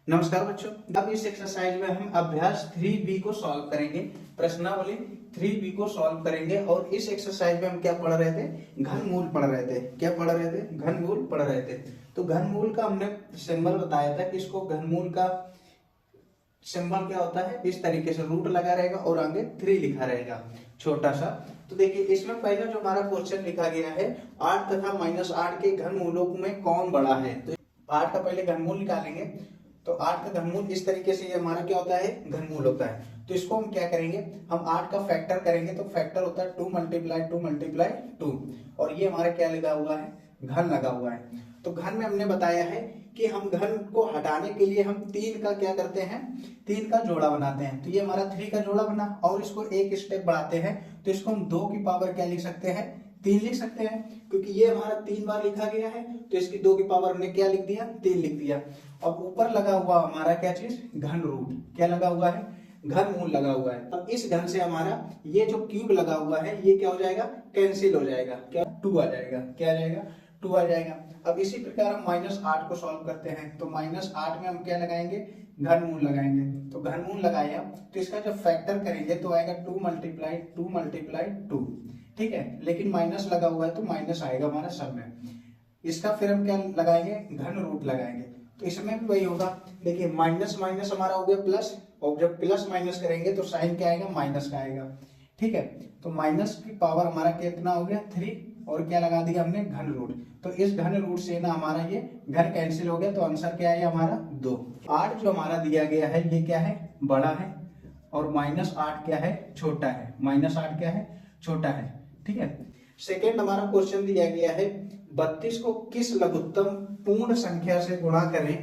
नमस्कार बच्चों, अब इस एक्सरसाइज में हम अभ्यास 3B को सॉल्व करेंगे। प्रश्नावली 3B को सॉल्व करेंगे। और इस एक्सरसाइज में हम क्या पढ़ रहे थे? घनमूल पढ़ रहे थे। क्या पढ़ रहे थे? घनमूल पढ़ रहे थे। तो घनमूल का हमने सिंबल बताया था कि इसको घनमूल का सिंबल क्या होता है, इस तरीके से रूट लगा रहेगा और आगे 3 लिखा रहेगा छोटा सा। तो देखिए इसमें पहला जो हमारा क्वेश्चन लिखा गया है, 8 तथा -8 के घनमूलों में कौन बड़ा है। तो 8 का पहले घनमूल निकालेंगे। तो 8 का घनमूल इस तरीके से ये हमारा क्या होता है, घनमूल होता है। तो इसको हम क्या करेंगे, हम 8 का फैक्टर करेंगे। तो फैक्टर होता है 2 × 2 × 2 और ये हमारा क्या लगा हुआ है, घन लगा हुआ है। तो घन में हमने बताया है कि हम घन को हटाने के लिए हम 3 का क्या करते हैं, 3 का जोड़ा बनाते हैं। तो ये हमारा 3 का जोड़ा बना और इसको एक स्टेप बढ़ाते हैं। तो इसको हम 2 की पावर क्या लिख सकते हैं, 3 लिख सकते हैं, क्योंकि ये हमारा 3 बार लिखा गया है। तो इसकी 2 की पावर हमने क्या लिख दिया, 3 लिख दिया। अब ऊपर लगा हुआ हमारा क्या चीज, घन रूट क्या लगा हुआ है, घन मूल लगा हुआ है। अब इस घन से हमारा ये जो क्यूब लगा हुआ है ये क्या हो जाएगा, कैंसिल हो जाएगा। क्या 2 आ जाएगा, क्या आ जाएगा, 2 आ जाएगा। अब इसी प्रकार हम -8 को सॉल्व करते हैं। तो -8 में हम क्या लगाएंगे, घनमूल लगाएंगे। तो घनमूल लगाया तो इसका जब फैक्टर करेंगे तो आएगा 2 × 2 × 2। ठीक है, लेकिन माइनस लगा हुआ है तो माइनस आएगा हमारा सब में। इसका फिर हम क्या लगाएंगे, घन रूट लगाएंगे। तो इसमें भी वही होगा। देखिए माइनस माइनस हमारा हो गया प्लस, और जब प्लस माइनस करेंगे तो साइन क्या आएगा, माइनस का आएगा। ठीक है, तो माइनस की पावर हमारा कितना हो गया, 3। और क्या लगा दिया हमने, घन रूट। तो इस घन रूट से ना हमारा ये घन कैंसिल हो गया। तो आंसर क्या है हमारा 2। 8 जो हमारा दिया गया है ये क्या है, बड़ा है। और -8 क्या है, छोटा है। -8 क्या है, छोटा है। ठीक है, सेकेंड हमारा क्वेश्चन दिया गया है, 32 को किस लघुत्तम पूर्ण संख्या से गुणा करें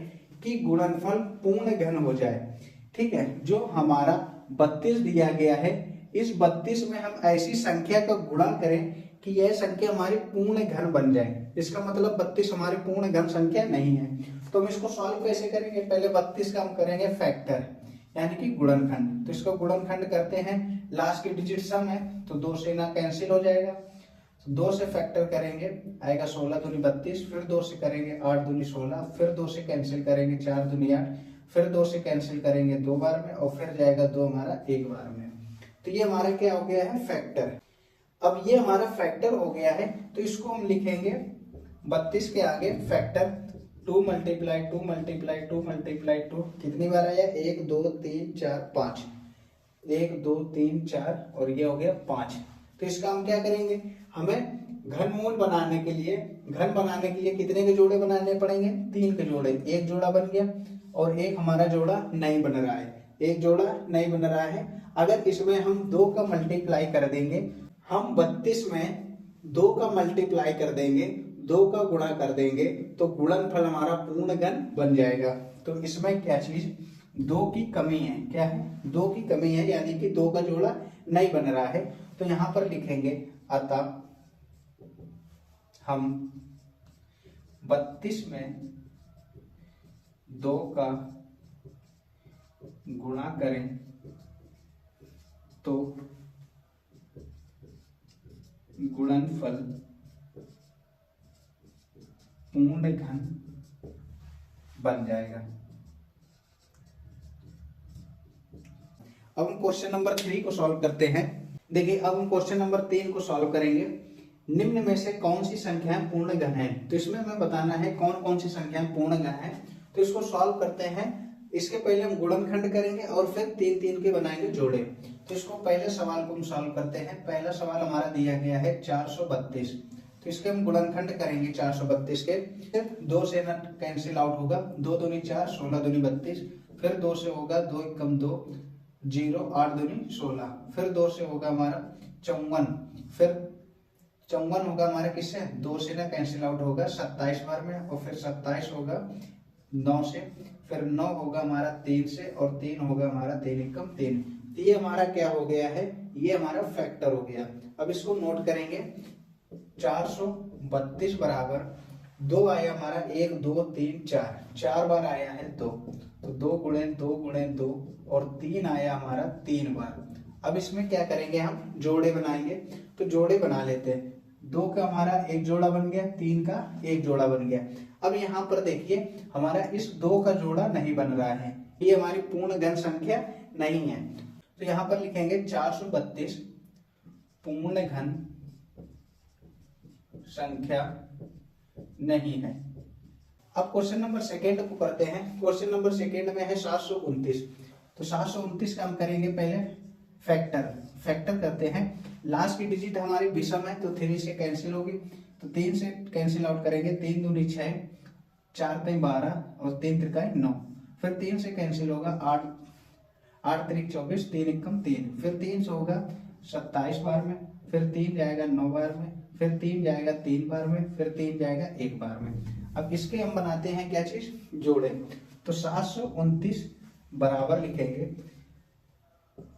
कि गुणनफल पूर्ण घन हो जाए। ठीक है, जो हमारा 32 दिया गया है, इस 32 में हम ऐसी संख्या का गुणा करें कि यह संख्या हमारी पूर्ण घन बन जाए। इसका मतलब 32 हमारी पूर्ण घन संख्या नहीं है। तो हम इसको सॉल्व कैसे करेंगे, पहले 32 का हम करेंगे फैक्टर यानी कि गुणनखंड। तो इसको गुणनखंड करते हैं, लास्ट की डिजिट सम है तो 2 से ना कैंसिल हो जाएगा। तो 2 से फैक्टर करेंगे आएगा 16 दूनी 32, फिर 2 से करेंगे 8 दूनी 16, फिर 2 से कैंसिल करेंगे 4 दूनी 8, फिर 2 से कैंसिल करेंगे 2 बार में और फिर जाएगा 2 हमारा 1 बार में। तो ये हमारा क्या हो गया है, फैक्टर। अब ये हमारा फैक्टर हो गया है तो इसको हम लिखेंगे 32 के आगे फैक्टर 2 × 2 × 2 × 2 कितनी बार आया, 1 2 3 4 5, 1 2 3 4 और ये हो गया 5। तो इसका हम क्या करेंगे, हमें घनमूल बनाने के लिए, घन बनाने के लिए कितने के जोड़े बनाने पड़ेंगे, 3 के जोड़े। एक जोड़ा बन गया और एक हमारा जोड़ा नहीं बन रहा है, एक जोड़ा नहीं बन रहा है। अगर इसमें हम 2 का मल्टीप्लाई कर देंगे, हम 32 में 2 का मल्टीप्लाई कर देंगे, 2 का गुणा कर देंगे तो गुणनफल हमारा पूर्ण घन बन जाएगा। तो इसमें क्या चीज, 2 की कमी है। क्या है, 2 की कमी है, यानी कि 2 का जोड़ा नहीं बन रहा है। तो यहां पर लिखेंगे अतः हम 32 में 2 का गुणा करें तो गुणनफल पूर्ण घन बन जाएगा। अब हम क्वेश्चन नंबर 3 को सॉल्व करते हैं। देखिए अब हम क्वेश्चन नंबर 3 को सॉल्व करेंगे। निम्न में से कौन सी संख्याएं पूर्ण घन है। तो इसमें हमें बताना है कौन कौन सी संख्याएं पूर्ण घन है। तो इसको सॉल्व करते हैं। इसके पहले हम गुणनखंड करेंगे और फिर 3 3 के बनाएंगे जोड़े। तो इसको पहले सवाल को हम सॉल्व करते हैं। पहला सवाल हमारा दिया गया है 432। तो इसके हम गुणनखंड करेंगे 432 के, 2 से ना कैंसिल आउट होगा, 2 दूनी 4, 16 दूनी 32, फिर 2 से होगा 2 × 2 0, 8 दूनी 16, फिर 2 से होगा हमारा 54, फिर 54 होगा हमारा किससे, 2 से ना कैंसिल आउट होगा 27 बार में, और फिर 27 होगा 9 से, फिर 9 होगा हमारा 3 से, और 3 होगा हमारा 3 × 3। तो ये हमारा क्या हो गया है, ये हमारा फैक्टर हो गया। अब इसको नोट करेंगे, 432 बराबर 2 आया हमारा 1 2 3 4, 4 बार आया है 2, तो 2 × 2 × 2 और 3 आया हमारा 3 बार। अब इसमें क्या करेंगे, हम जोड़े बनाएंगे। तो जोड़े बना लेते हैं। 2 का हमारा एक जोड़ा बन गया, 3 का एक जोड़ा बन गया। अब यहाँ पर देखिए हमारा इस 2 का जोड़ा नहीं बन रहा है, ये हमारी पूर्ण घन संख्या नहीं है। तो यहाँ पर लिखेंगे 432 पूर्ण घन संख्या नहीं है। अब क्वेश्चन नंबर सेकेंड को करते हैं। क्वेश्चन नंबर सेकेंड में है 729। तो 729 का हम करेंगे पहले फैक्टर करते हैं। लास्ट की डिजिट हमारी विषम है तो 3 से कैंसिल होगी, तो 3 से कैंसिल आउट करेंगे। 3 दूनी 6, 4 3 12 और 3 त्रिकाई 9। फिर 3 से कैंसिल होगा 8, 8 3 24, 3 एकम 3। फिर 3 से होगा 27 बार में, फिर 3 जाएगा 9 बार में, फिर 3 जाएगा 3 बार में, फिर 3 जाएगा 1 बार में। अब इसके हम बनाते हैं क्या चीज, जोड़े। तो 729 बराबर लिखेंगे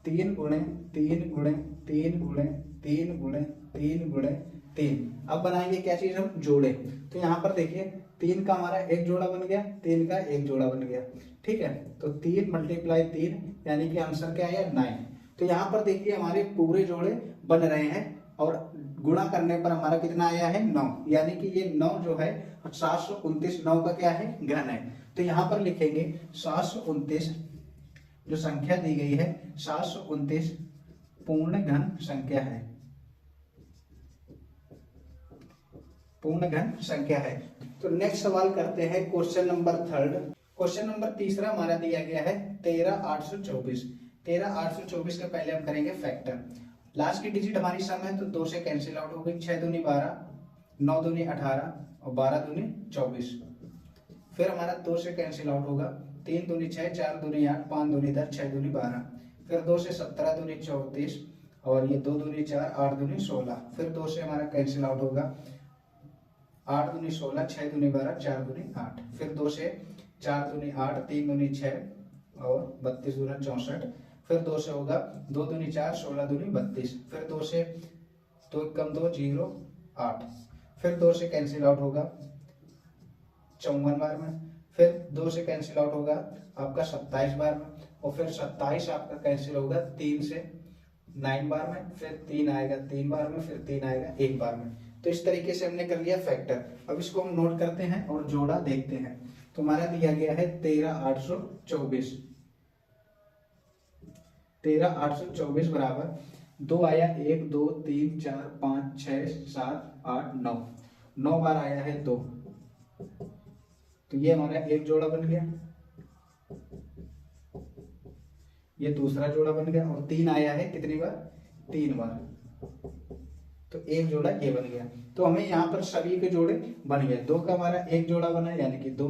3 गुणे 3 गुणे 3 गुणे 3 गुणे 3 गुणे 3। अब बनाएंगे क्या चीज हम, जोड़े। तो यहाँ पर देखिए 3 का हमारा एक जोड़ा बन गया, 3 का एक जोड़ा बन गया, ठीक है। तो 3 × 3 यानी कि आंसर क्या आया 9। तो यहाँ पर देखिए हमारे पूरे जोड़े बन रहे हैं और गुणा करने पर हमारा कितना आया है 9, यानी कि ये 9 जो है 729 9 का क्या है, घन है। तो यहाँ पर लिखेंगे 729 जो संख्या दी गई है 729 पूर्ण घन संख्या है, पूर्ण घन संख्या है। तो नेक्स्ट सवाल करते हैं question number third. Question number तीसरा हमारा दिया गया है 13824। 13824 का पहले हम करेंगे फैक्टर। लास्ट की डिजिट हमारी सम है तो 2 से कैंसिल आउट हो गई। 6 दूनी 12, 9 दूनी 18 और 12 दूनी 24। फिर हमारा 2 से कैंसिल आउट होगा। 3 दूनी 6, 4 दूनी 8, 5 दूनी 10, 6 दूनी 12। फिर 2 से 17 दूनी 34 और ये 2 दूनी 4, 8 दूनी 16। फिर 2 से हमारा कैंसिल आउट होगा। 8 दूनी 16, 6 दूनी 12, 4 दूनी 8। फिर 2 से 4 दूनी 8, 3 दूनी 6 और 32 दूना 64। फिर 2 से होगा 2 दूनी 4, 16 दूनी 32। फिर 2 से 2 कम 2 0 8। फिर 2 से कैंसिल आउट होगा 54 बार में। फिर 2 से कैंसिल आउट होगा आपका 27 बार में और फिर 27 आपका कैंसिल होगा 3 से 9 बार में। फिर 3 आएगा 3 बार में, फिर 3 आएगा 1 बार में। तो इस तरीके से हमने कर लिया फैक्टर। अब इसको हम नोट करते हैं और जोड़ा देखते हैं। तो हमारा दिया गया है 13824। 13824 बराबर 2 आया 1 2 3 4 5 6 7 8 9, 9 बार आया है 2। तो ये हमारा एक जोड़ा बन गया, ये दूसरा जोड़ा बन गया और 3 आया है कितनी बार, 3 बार। तो एक जोड़ा ये बन गया। तो हमें यहाँ पर सभी के जोड़े बन गए। 2 का हमारा एक जोड़ा बना यानी कि 2,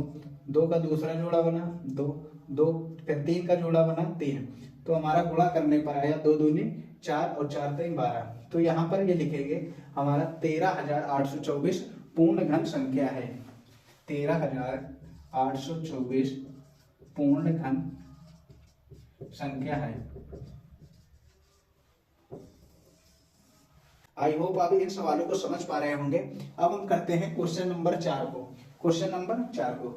2 का दूसरा जोड़ा बना 2, 2 फिर 3 का जोड़ा बना 3। तो हमारा गुणा करने पर आया 2 दूनी 4 और 4 3 12। तो यहाँ पर ये लिखेंगे हमारा 13824 पूर्ण घन संख्या है। 13824 पूर्ण घन संख्या है। आई होप आप इन सवालों को समझ पा रहे होंगे। अब हम करते हैं क्वेश्चन नंबर 4 को। क्वेश्चन नंबर 4 को,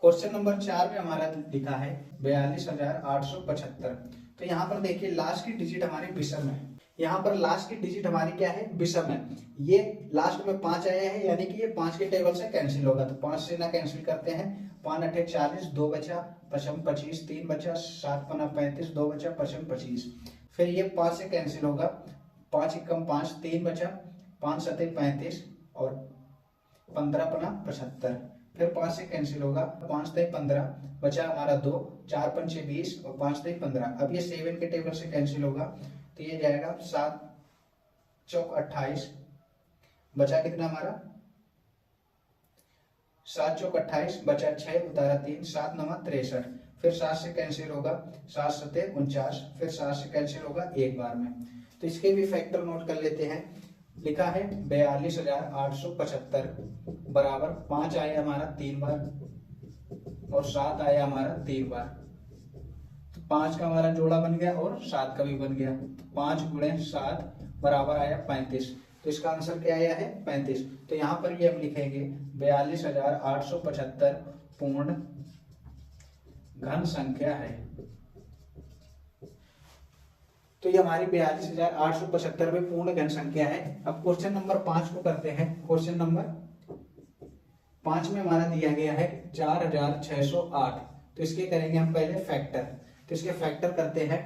क्वेश्चन नंबर 4 में हमारा लिखा है 42875। तो यहाँ पर देखिए लास्ट की डिजिट हमारी विषम है। यहाँ पर लास्ट की डिजिट हमारी क्या है, विषम है। ये लास्ट में 5 आया है यानी कि ये 5 के टेबल से कैंसिल होगा। तो 5 से ना कैंसिल करते हैं। 5 8 40, 2 बचा 55 25, 3 बचा 7 5 35, 2 बचा 55 25। फिर ये 5 से कैंसिल होगा। 5 1 5, 3 बचा 5 7 35 और 15 5 75। फिर 5 से कैंसिल होगा। 5 3 15 बचा हमारा 2, 4 5 6 20 और 5 3 15। अब ये 7 के टेबल से कैंसिल होगा तो ये जाएगा 7 चौक 28। बचा कितना हमारा 7 चौक 28, बचा 6 उतारा 3, 7 9 63। फिर 7 से कैंसिल होगा 7 7 49। फिर 7 से कैंसिल होगा एक बार में। तो इसके भी फैक्टर नोट कर लेते हैं। लिखा है 42875 बराबर 5 आया हमारा 3 बार और 7 आया हमारा 3 बार। तो 5 का हमारा जोड़ा बन गया और 7 का भी बन गया। 5 × 7 बराबर आया 35। तो इसका आंसर क्या आया है 35। तो यहाँ पर ये हम लिखेंगे 42875 पूर्ण घन संख्या है। तो ये हमारी 42875 में पूर्ण घन संख्या है। अब क्वेश्चन नंबर 5 को करते हैं। क्वेश्चन नंबर 5 में हमारा दिया गया है 4608, तो इसके करेंगे हम पहले फैक्टर। तो इसके फैक्टर करते हैं,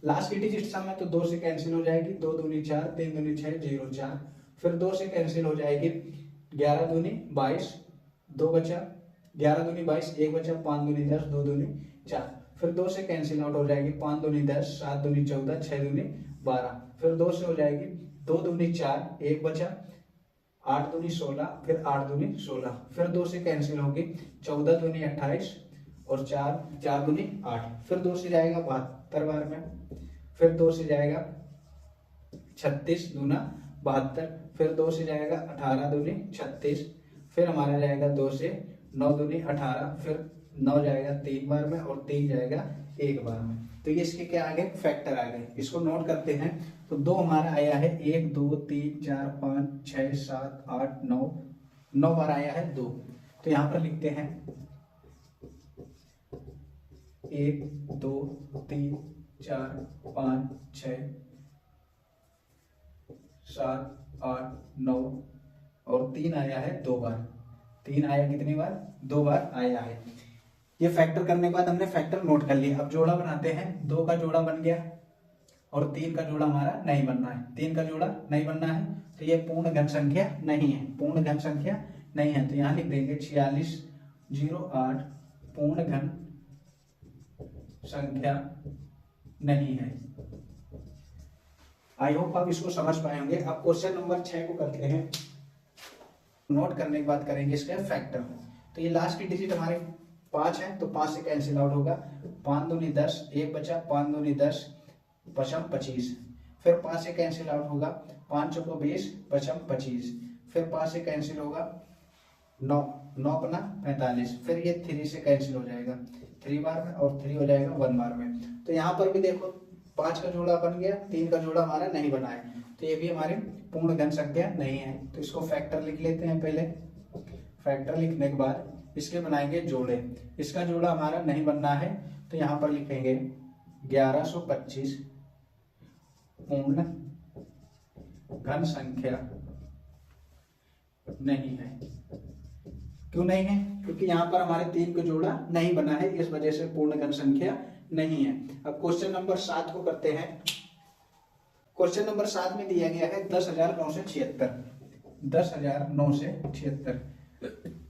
लास्ट की डिजिट सम है तो 2 से कैंसिल हो जाएगी, 2 दूनी 4, 3 दूनी 6, 0 4, फिर 2 से कैंसिल हो जाएगी, 11 दूनी 22, 2 बचा, 11 दूनी 22, 1 बचा, 5 दूनी 10, 2 दूनी 4, फिर 2 से कैंसिल आउट हो जाएगी, 5 दूनी 10, 7 दूनी 14, 6 दूनी 12, फिर 2 से हो जाएगी, 2 दूनी 4, 1 बचा, 8 दूनी 16, फिर 8 दूनी 16, फिर 2 से कैंसिल होगी, 14 दूनी 28 और 4 दूनी 8, फिर 2 से जाएगा 72 बार में, फिर 2 से जाएगा 36 दूना 72, फिर 2 से जाएगा 18 दूनी 36, फिर हमारा जाएगा 2 से 9 दूनी 18, फिर 9 जाएगा 3 बार में और 3 जाएगा 1 बार में। तो ये इसके क्या आ गए, फैक्टर आ गए। इसको नोट करते हैं। तो 2 हमारा आया है, 1 2 3 4 5 6 7 8 9, 9 बार आया है 2। तो यहाँ पर लिखते हैं 1 2 3 4 5 6 7 8 9 और 3 आया है 2 बार। 3 आया कितनी बार, 2 बार आया है। ये फैक्टर करने के बाद हमने फैक्टर नोट कर लिया। अब जोड़ा बनाते हैं। 2 का जोड़ा बन गया और 3 का जोड़ा हमारा नहीं बनना है। 3 का जोड़ा नहीं बनना है तो ये पूर्ण घन संख्या नहीं है, पूर्ण घन संख्या नहीं है। तो यहाँ लिख देंगे 4608 पूर्ण घन संख्या नहीं है। आई होप आप इसको समझ पाए होंगे। अब क्वेश्चन नंबर 6 को करते हैं। नोट करने के बाद करेंगे इसका फैक्टर। तो ये लास्ट की डिजिट हमारे 5 है तो 5 से कैंसिल आउट होगा, 5 दूनी 10, 1 बचा, 5 दूनी 10, पचम 25, फिर 5 से कैंसिल आउट होगा, 5 चौको 20, पचम 25, फिर 5 से कैंसिल होगा 9, 9 अपना 45, फिर ये 3 से कैंसिल हो जाएगा 3 बार में और 3 हो जाएगा 1 बार में। तो यहाँ पर भी देखो 5 का जोड़ा बन गया, 3 का जोड़ा हमारा नहीं बना है, तो ये भी हमारे पूर्ण घन संख्या नहीं है। तो इसको फैक्टर लिख लेते हैं। पहले फैक्टर लिखने के बाद इसके बनाएंगे जोड़े। इसका जोड़ा हमारा नहीं बनना है तो यहाँ पर लिखेंगे 1125 पूर्ण घन संख्या नहीं है। क्यों नहीं है? क्योंकि यहाँ पर हमारे 3 का जोड़ा नहीं बना है, इस वजह से पूर्ण घन संख्या नहीं है। अब क्वेश्चन नंबर 7 को करते हैं। क्वेश्चन नंबर 7 में दिया गया है 10,976, 10,976।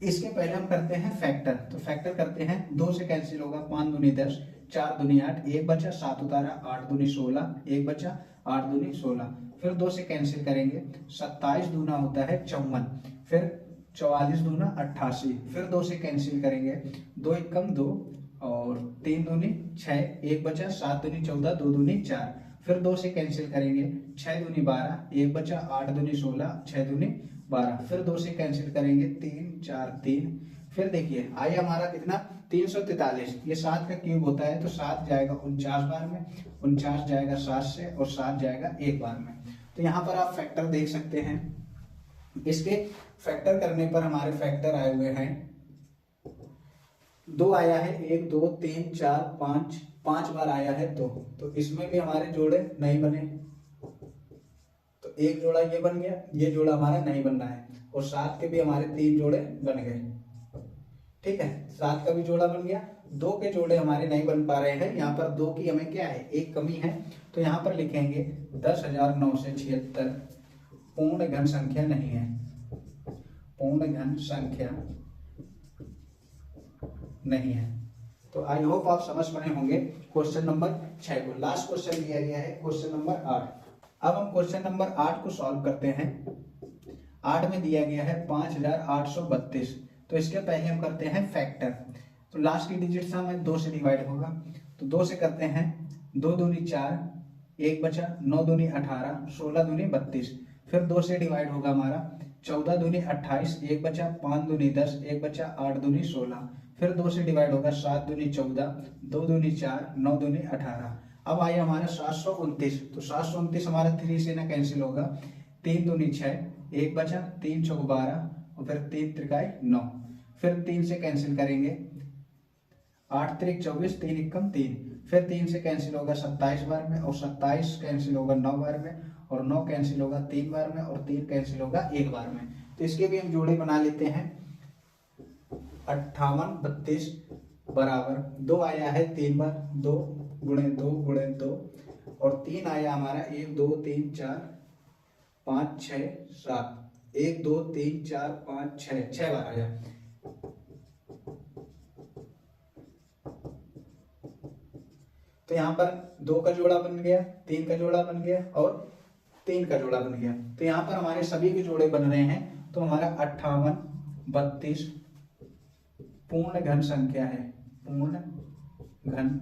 इसके पहले हम करते हैं फैक्टर। तो फैक्टर करते हैं, 2 से कैंसिल होगा, 5 दूनी 10, 4 दूनी 8, 1 बचा, 7 उतारा, 8 दूनी 16, 1 बचा, 8 दूनी 16, फिर 2 से कैंसिल करेंगे, 27 दूना होता है 54, फिर 44 दूना 88, फिर 2 से कैंसिल करेंगे, 2 एकम 2 और 3 दूनी 6, 1 बचा, 7 दूनी 14, 2 दूनी 4, फिर 2 से कैंसिल करेंगे, 6 दूनी 12, 1 बचा, 8 दूनी 16, 6 दूनी 12, फिर 2 से कैंसिल करेंगे, 3 4 3, फिर देखिए आया हमारा कितना 343। ये 7 का क्यूब होता है तो 7 जाएगा 49 बार में, 49 जाएगा 7 से और 7 जाएगा 1 बार में। तो यहाँ पर आप फैक्टर देख सकते हैं। इसके फैक्टर करने पर हमारे फैक्टर आए हुए हैं, 2 आया है, 1 2 3 4 5, 5 बार आया है 2। तो इसमें भी हमारे जोड़े नहीं बने, तो एक जोड़ा ये बन गया, ये जोड़ा हमारा नहीं बनना है, और 7 के भी हमारे 3 जोड़े बन गए। ठीक है, 7 का भी जोड़ा बन गया, 2 के जोड़े हमारे नहीं बन पा रहे हैं। यहाँ पर 2 की हमें क्या है, एक कमी है। तो यहाँ पर लिखेंगे 10,976 पूर्ण घन संख्या नहीं है, पूर्ण घन संख्या नहीं है। तो आई होप आप समझ पाए होंगे क्वेश्चन नंबर 6 को। लास्ट क्वेश्चन दिया गया है क्वेश्चन नंबर 8। अब हम क्वेश्चन नंबर 8 को सॉल्व करते हैं। 8 में दिया गया है 5832। तो इसके पहले हम करते हैं फैक्टर। तो लास्ट की डिजिट सम है 2 से डिवाइड होगा, तो 2 से करते हैं, 2 दूनी 4, 1 बचा, 9 दूनी 18, 16 दूनी 32, फिर 2 से डिवाइड होगा हमारा, 14 दूनी 28, 1 बचा, 5 दूनी 10, 1 बचा, 8 दूनी 16, फिर 2 से डिवाइड होगा, 7 दूनी 14, 2 दूनी 4, 9 दूनी 18। अब आया हमारा 729। तो 729 हमारा 3 से ना कैंसिल होगा, 3 दूनी 6, 1 बचा, 3 चौक 12 और फिर 3 त्रिकाई 9, फिर 3 से कैंसिल करेंगे, 8 त्रिक 24, 3 एकम 3, फिर 3 से कैंसिल होगा 27 बार में, और 27 कैंसिल होगा 9 बार में, और 9 कैंसिल होगा 3 बार में, और 3 कैंसिल होगा 1 बार में। तो इसके भी हम जोड़े बना लेते हैं। 58 32 बराबर 2 आया है 3 बार, 2 गुणे 2 गुणे 2 और 3 आया हमारा 1 2 3 4 5 6 7, 1 2 3 4 5 6 बार आया। तो यहाँ पर 2 का जोड़ा बन गया, 3 का जोड़ा बन गया और 3 का जोड़ा बन गया। तो यहाँ पर हमारे सभी के जोड़े बन रहे हैं। तो हमारा 58 32 पूर्ण घन संख्या है, पूर्ण घन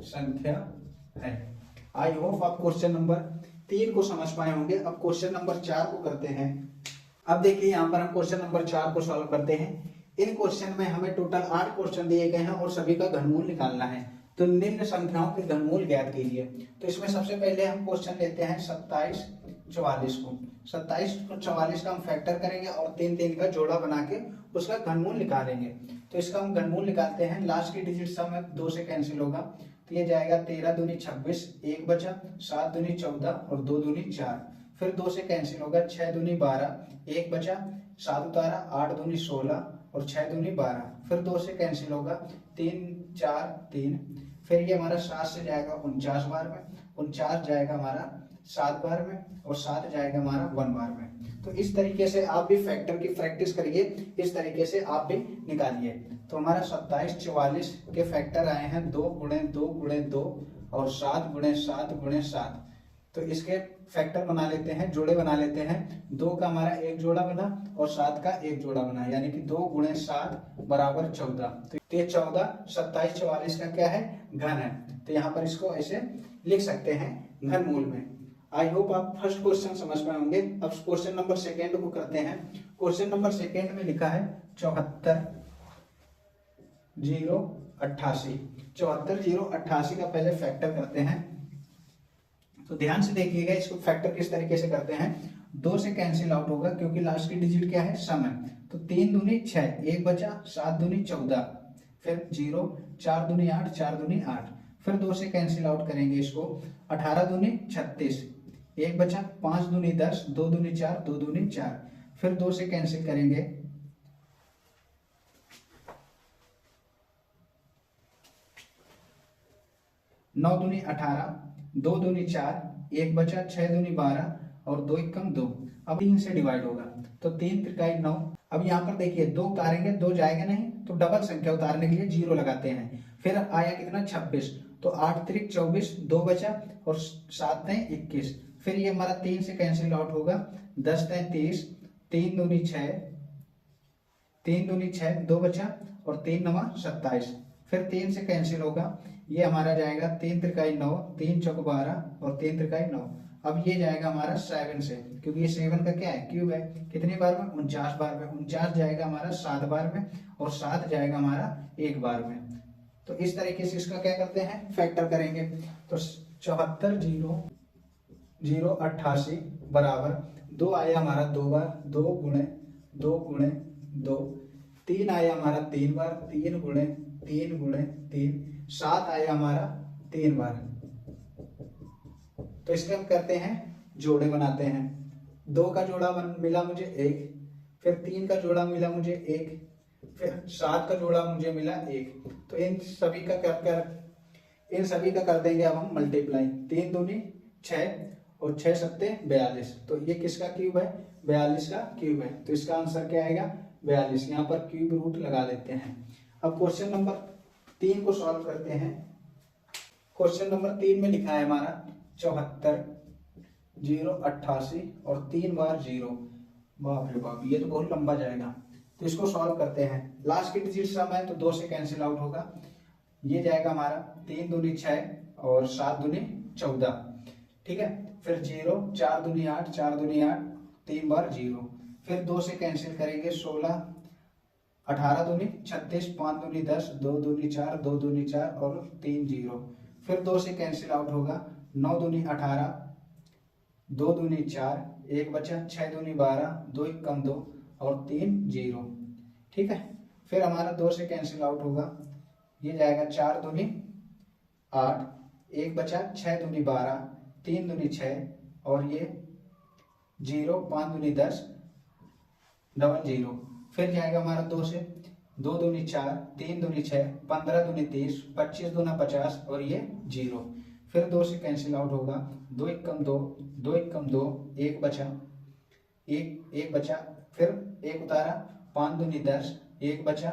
संख्या है। आई होप आप क्वेश्चन नंबर 3 को समझ पाए होंगे। अब क्वेश्चन नंबर 4 को करते हैं। अब देखिए यहाँ पर हम क्वेश्चन नंबर 4 को सॉल्व करते हैं। इन क्वेश्चन में हमें टोटल 8 क्वेश्चन दिए गए हैं और सभी का घनमूल निकालना है। तो निम्न संख्याओं के घनमूल ज्ञात कीजिए। तो इसमें सबसे पहले हम क्वेश्चन लेते हैं 27 44 को। 27 और 44 का हम फैक्टर करेंगे और 3 3 का जोड़ा बना के उसका घनमूल निकालेंगे। तो इसका हम घनमूल निकालते हैं। लास्ट की डिजिट सम में 2 से कैंसिल होगा, तो ये जाएगा 13 दूनी 26, 1 बचा, 7 दूनी 14 और 2 दूनी 4। फिर 2 से कैंसिल होगा, 6 दूनी 12, 1 बचा, 7 उतारा, 8 दूनी 16 और 6 दूनी 12। फिर 2 से कैंसिल होगा, 3 4 3। फिर ये हमारा 7 से जाएगा 49 बार में, 49 जाएगा हमारा 7 बार में और 7 जाएगा हमारा 1 बार में। तो इस तरीके से आप भी फैक्टर की प्रैक्टिस करिए, इस तरीके से आप भी निकालिए। तो हमारा 27 44 के फैक्टर आए हैं 2 गुणे 2 गुणे 2 और 7 गुणे 7 गुणे 7। तो इसके फैक्टर बना लेते हैं, जोड़े बना लेते हैं। 2 का हमारा एक जोड़ा बना और 7 का एक जोड़ा बना, यानी कि 2 गुणे 7 बराबर 14। तो ये 14 27 44 का क्या है, घन है। तो यहाँ पर इसको ऐसे लिख सकते हैं घन मूल में। आई होप आप फर्स्ट क्वेश्चन समझ पाए होंगे। अब क्वेश्चन नंबर सेकेंड को करते हैं। क्वेश्चन नंबर सेकेंड में लिखा है 74 0 88। 74 0 88 का पहले फैक्टर करते हैं। तो ध्यान से देखिएगा, इसको फैक्टर किस तरीके से करते हैं। 2 से कैंसिल आउट होगा क्योंकि लास्ट की डिजिट क्या है, सम है। तो 3 दूनी 6, 1 बचा, 7 दूनी 14, फिर 0, 4 दूनी 8, 4 दूनी 8। फिर 2 से कैंसिल आउट करेंगे इसको, 18 दूनी 36, 1 बचा, 5 दूनी 10, 2 दूनी 4, 2 दूनी 4। फिर 2 से कैंसिल करेंगे, 9 दूनी 18, 2 दूनी 4, 1 बचा, 6 दूनी 12 और 2 एकम 2। अब 3 से डिवाइड होगा, तो 3 त्रिकाई 9। अब यहाँ पर देखिए 2 उतारेंगे, 2 जाएगा नहीं, तो डबल संख्या उतारने के लिए 0 लगाते हैं। फिर आया कितना, 26, तो 8 त्रिक 24, 2 बचा और 7 तय 21। फिर ये हमारा 3 से कैंसिल आउट होगा, 10 तय 30, 3 दूनी 6, 3 दूनी 6, 2 बचा और 3 नवा 27। फिर 3 से कैंसिल होगा, ये हमारा जाएगा 3 त्रिकाई 9, 3 चौक 12 और 3 त्रिकाई 9। अब ये जाएगा हमारा 7 से, क्योंकि ये 7 का क्या है, क्यूब है। कितनी बार में, 49 बार में। 49 जाएगा हमारा 7 बार में और 7 जाएगा हमारा 1 बार में। तो इस तरीके से इसका क्या करते हैं, फैक्टर करेंगे। तो 74 0 0 88 बराबर 2 आया हमारा 2 बार, 2 गुणे 2 गुणे 2। 3 आया हमारा 3 बार, 3 गुणे 3 गुणे 3। 7 आया हमारा 3 बार। तो इसके हम करते हैं, जोड़े बनाते हैं। 2 का जोड़ा मिला मुझे 1, फिर 3 का जोड़ा मिला मुझे 1, फिर 7 का जोड़ा मुझे मिला 1। तो इन सभी का कर देंगे अब हम मल्टीप्लाई। 3 दूनी 6 और 6 सत्ते 42। तो ये किसका क्यूब है, 42 का क्यूब है। तो इसका आंसर क्या आएगा, 42। यहाँ पर क्यूब रूट लगा लेते हैं। अब क्वेश्चन नंबर 3 को सॉल्व करते हैं। क्वेश्चन नंबर 3 में लिखा है हमारा 74 0 88 और 3 बार 0। बाप रे बाप, ये तो बहुत लंबा जाएगा। तो इसको सॉल्व करते हैं। लास्ट की डिजिट सम है तो 2 से कैंसिल आउट होगा, ये जाएगा हमारा 3 दूनी 6 और 7 दूनी 14। ठीक है। फिर 0, 4 दूनी 8, 4 दूनी 8, 3 बार 0। फिर 2 से कैंसिल करेंगे, 16, 18 दूनी 36, 5 दूनी 10, 2 दूनी 4, 2 दूनी 4 और 3 0। फिर 2 से कैंसिल आउट होगा, 9 दूनी 18, 2 दूनी 4, 1 बचा, 6 दूनी 12, 2 एकम 2 और 3 0। ठीक है। फिर हमारा 2 से कैंसिल आउट होगा, ये जाएगा 4 दूनी 8, 1 बचा, 6 दूनी 12, 3 दूनी 6 और ये 0, 5 दूनी 10, डबल 0। फिर जाएगा हमारा 2 से, दो दूनी 4, 3 दूनी 6, 15 दूनी 30, 25 दूना 50 और ये 0। फिर 2 से कैंसिल आउट होगा, 2 एकम 2, 2 एकम 2, 1 बचा, एक बचा, फिर 1 उतारा, 5 दूनी 10, 1 बचा,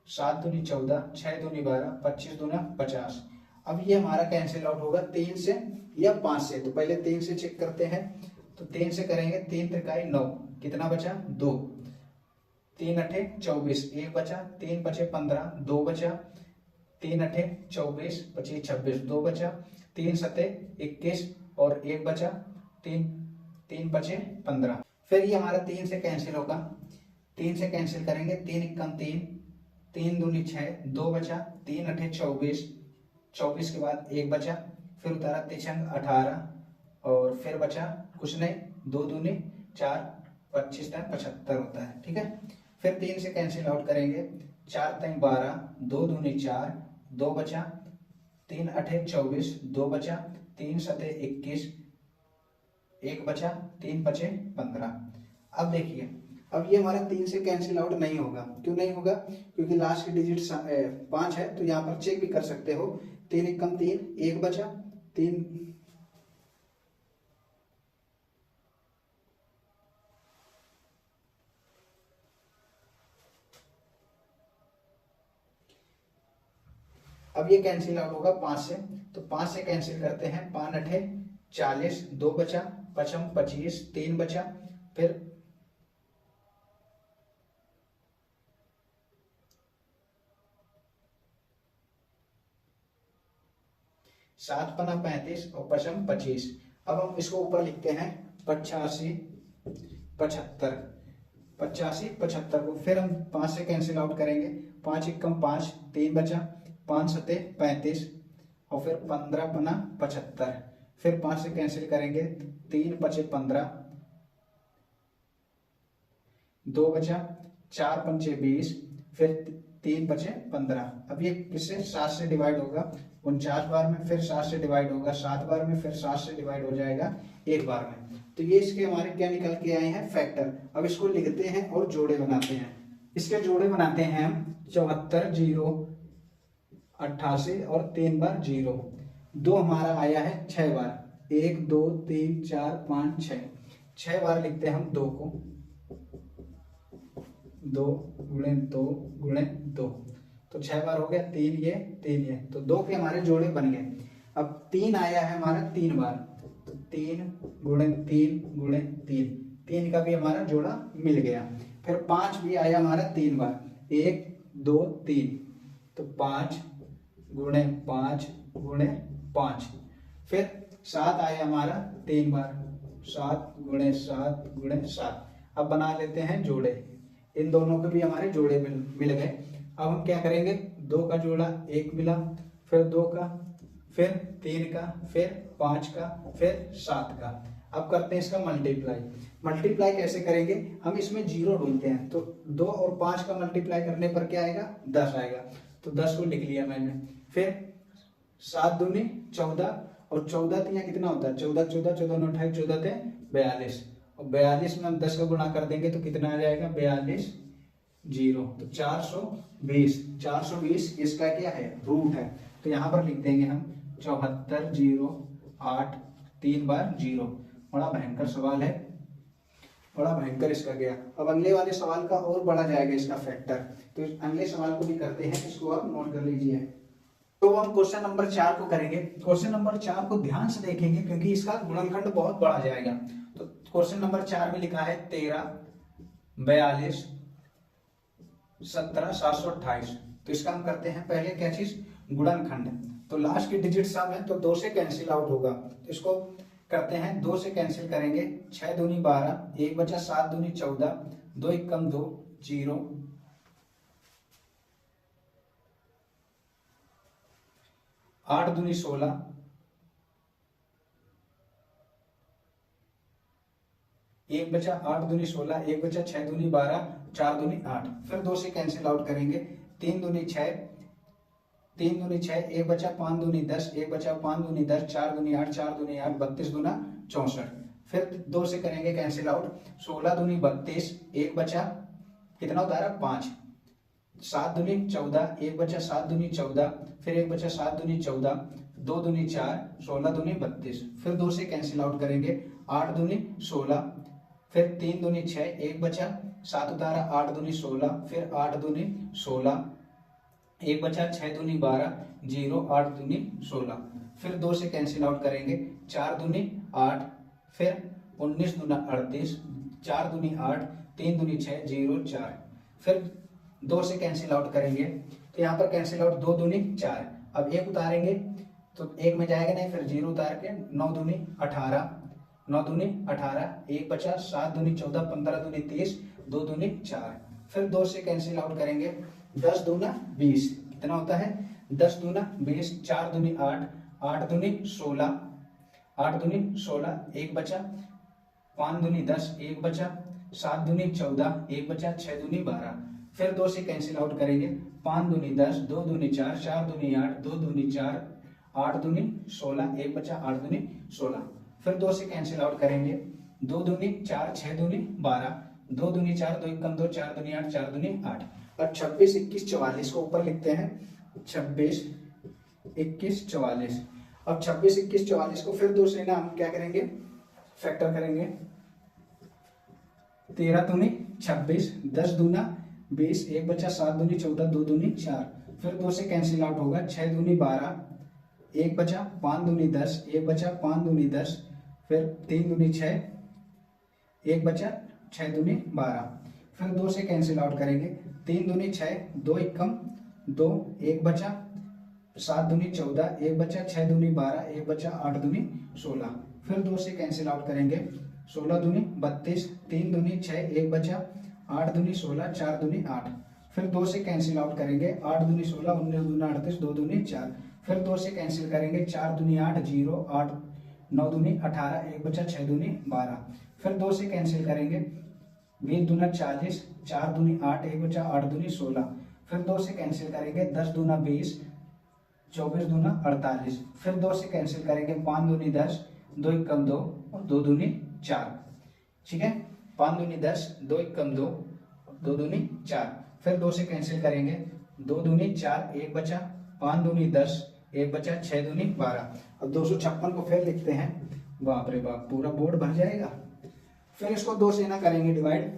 7 दूनी 14, 6 दूनी 12, 25 दूना 50। अब ये हमारा कैंसिल आउट होगा 3 से या 5 से। तो पहले 3 से चेक करते हैं, तो 3 से करेंगे, 3 त्रिकाई 9, कितना बचा 2, 3 अठे 24, 1 बचा, 3 बचे 15, 2 बचा, 3 अठे 24, 25 26, 2 बचा, 3 सते 21 और 1 बचा, 3 बचे 15। फिर ये हमारा 3 से कैंसिल होगा, 3 से कैंसिल करेंगे, 3 एकम 3, 3 दूनी 6, 2 बचा, 3 अठे 24, 24 के बाद 1 बचा, फिर उतारा तिछंग 18 और फिर बचा कुछ नहीं, 2 दूनी 4, 25 तक 75 होता है। ठीक है, फिर 3 से कैंसिल आउट करेंगे, 4 तक 12, 2 दूनी 4, 2 बचा, 3 अठे 24, 2 बचा, 3 सते 21, 1 बचा, 3 बचे 15। अब देखिए, अब ये हमारा 3 से कैंसिल आउट नहीं होगा। क्यों नहीं होगा? क्योंकि लास्ट की डिजिट 5 है, तो यहाँ पर चेक भी कर सकते हो। 3 एकम 3, 1 बचा, 3 अब ये कैंसिल आउट होगा 5 से, तो 5 से कैंसिल करते हैं, 5 अठे 40, 2 बचा, 55 25, 3 बचा, फिर 7 पना 35 और 55 25। अब हम इसको ऊपर लिखते हैं 85 75, 85 75 को फिर हम 5 से कैंसिल आउट करेंगे, 5 एकम 5, 3 बचा, 5 सते 35 और फिर 15 पना 75, फिर 5 से कैंसिल करेंगे, 3 बचे 15, 2 बचा, 4 पंचे 20, फिर 3 बचे 15। अब ये किससे 7 से डिवाइड होगा 49 बार में, फिर 7 से डिवाइड होगा 7 बार में, फिर 7 से डिवाइड हो जाएगा 1 बार में। तो ये इसके हमारे क्या निकल के आए हैं, फैक्टर। अब इसको लिखते हैं और जोड़े बनाते हैं। इसके जोड़े बनाते हैं हम 74 0 88 और 3 बार 0। 2 हमारा आया है 6 बार, 1 2 3 4 5 6, 6 बार लिखते हैं हम 2 को, 2 गुणे 2 गुणे 2, तो 6 बार हो गया, 3 ये 3 ये, तो 2 के हमारे जोड़े बन गए। अब 3 आया है हमारा 3 बार, तो 3 गुणे 3 गुणे 3, 3 का भी हमारा जोड़ा मिल गया। फिर 5 भी आया हमारा 3 बार, 1 2 3, तो 5 गुणे 5 गुणे 5। फिर 7 आया हमारा 3 बार, 7 गुणे 7 गुणे 7। अब बना लेते हैं जोड़े, इन दोनों के भी हमारे जोड़े मिल गए। अब हम क्या करेंगे, 2 का जोड़ा 1 मिला, फिर 2 का, फिर 3 का, फिर 5 का, फिर 7 का। अब करते हैं इसका मल्टीप्लाई। मल्टीप्लाई कैसे करेंगे, हम इसमें 0 ढूंढते हैं, तो 2 और 5 का मल्टीप्लाई करने पर क्या आएगा 10 आएगा, तो 10 को लिख लिया मैंने। फिर 7 दूनी 14 और 14 तिया कितना होता है, 14 14 14 9 28 14 थे 42, और 42 में हम 10 का गुणा कर देंगे तो कितना आ जाएगा 42 0, तो 420। 420 इसका क्या है, रूट है, तो यहाँ पर लिख देंगे हम 74 0 8 3 बार 0। बड़ा भयंकर सवाल है, बड़ा भयंकर इसका गया। अब अगले वाले सवाल का और बढ़ा जाएगा इसका फैक्टर, तो अगले सवाल को भी करते हैं, इसको आप नोट कर लीजिए। तो हम क्वेश्चन नंबर 4 को करेंगे। क्वेश्चन नंबर 4 को ध्यान से देखेंगे क्योंकि इसका गुणनखंड बहुत बढ़ा जाएगा। तो क्वेश्चन नंबर 4 में लिखा है 13 42 17 728। तो इसका हम करते हैं पहले क्या चीज, गुणनखंड। तो लास्ट की डिजिट सम है, तो 2 से कैंसिल आउट होगा, तो इसको करते हैं, 2 से कैंसिल करेंगे, 6 दूनी 12, 1 बचा, 7 दूनी 14, 2 एकम 2 0, 8 दूनी 16, 1 बचा, 8 दूनी 16, 1 बचा, 6 दूनी 12, 4 दूनी 8। फिर 2 से कैंसिल आउट करेंगे, 3 दूनी 6, 3 दूनी 6, 1 बचा, 5 दूनी 10, 1 बचा, 5 दूनी 10, 4 दूनी 8, 4 दूनी 8, 32 दूना 64। फिर 2 से करेंगे कैंसिल आउट, 16 दूनी 32, 1 बचा, कितना उतारा 5, 7 दूनी 14, 1 बचा 7 दूनी 14, फिर 1 बचा 7 दूनी 14, 2 दूनी 4, 16 दूनी 32, फिर 2 से कैंसिल आउट करेंगे, 8 दूनी 16, फिर 3 दूनी 6, 1 बचा 7 उतारा, 8 दूनी 16, फिर 8 दूनी 16, 1 बचा 6 दूनी 12, 0, 8 दूनी 16, फिर 2 से कैंसिल आउट करेंगे, 4 दूनी 8, फिर 19 दूना 38, 4 दूनी 8, 3 दूनी 6, 0, 4, फिर 2 से कैंसिल आउट करेंगे, तो यहाँ पर कैंसिल आउट 2 दूनी 4, अब 1 उतारेंगे तो 1 में जाएगा नहीं, फिर 0 उतार के 9 दूनी 18, 9 दूनी 18, 1 बचा 7 दूनी 14, 15 दूनी 30, 2 दूनी 4, फिर 2 से कैंसिल आउट करेंगे, 10 दूना 20, कितना होता है 10 दूना 20, 4 दूनी 8, 8 दूनी 16, 8 दूनी 16, 1 बचा 5 दूनी 10, 1 बचा 7 दूनी 14, 1 बचा 6 दूनी 12, फिर 2 से कैंसिल आउट करेंगे, 5 दूनी 10, 2 दूनी 4, 4 दूनी 8, 2 दूनी 4, 8 दूनी 16, 1 बचा 8 दूनी 16, फिर 2 से कैंसिल आउट करेंगे, 2 दूनी 4, 6 दूनी 12, 2 दूनी 4, 2 एकम 2, 4 दूनी 8, 4 दूनी 8, और 26, 21, 44 को ऊपर लिखते हैं, 26, 21, 44। अब 26, 21, 44 को फिर 2 से ना हम क्या करेंगे, फैक्टर करेंगे, 13 दूनी 26, 10 दूना 20, 1 बचा 7 दूनी 14, 2 दूनी 4, फिर 2 से कैंसिल आउट होगा, 6 दूनी 12, 1 बचा 5 दूनी 10, 1 बचा 5 दूनी 10, फिर 3 दूनी 6, 1 बचा 6 दूनी 12, फिर 2 से कैंसिल आउट करेंगे, 3 दूनी 6, 2 एकम 2, 1 बचा 7 दूनी 14, 1 बचा 6 दूनी 12, 1 बचा 8 दूनी 16, फिर 2 से कैंसिल आउट करेंगे, 16 दूनी 32, 3 दूनी 6, 1 बचा 8 दूनी 16, 4 दूनी 8, फिर 2 से कैंसिल आउट करेंगे, 8 दूनी 16, 19 दूना 38, 2 दूनी 4, फिर 2 से कैंसिल करेंगे, 4 दूनी 8, 0, 8, 9 दूनी 18, 1 बचा 6 दूनी 12, फिर 2 से कैंसिल करेंगे, 20 दूना 40, 4 दूनी 8, 1 बचा 8 दूनी 16, फिर 2 से कैंसिल करेंगे, 10 दूना 20, 24 दूना 48, फिर 2 से कैंसिल करेंगे, 5 दूनी 10, 2 एकम 2 और 2 दूनी 4, ठीक है, 5 दूनी 10, 2 एकम 2, 2 दूनी 4, फिर 2 से कैंसिल करेंगे, 2 दूनी 4, 1 बचा 5 दूनी 10, 1 बचा 6 दूनी 12। अब 256 को फिर लिखते हैं, बाप रे बाप पूरा बोर्ड भर जाएगा। फिर इसको 2 से ना करेंगे डिवाइड,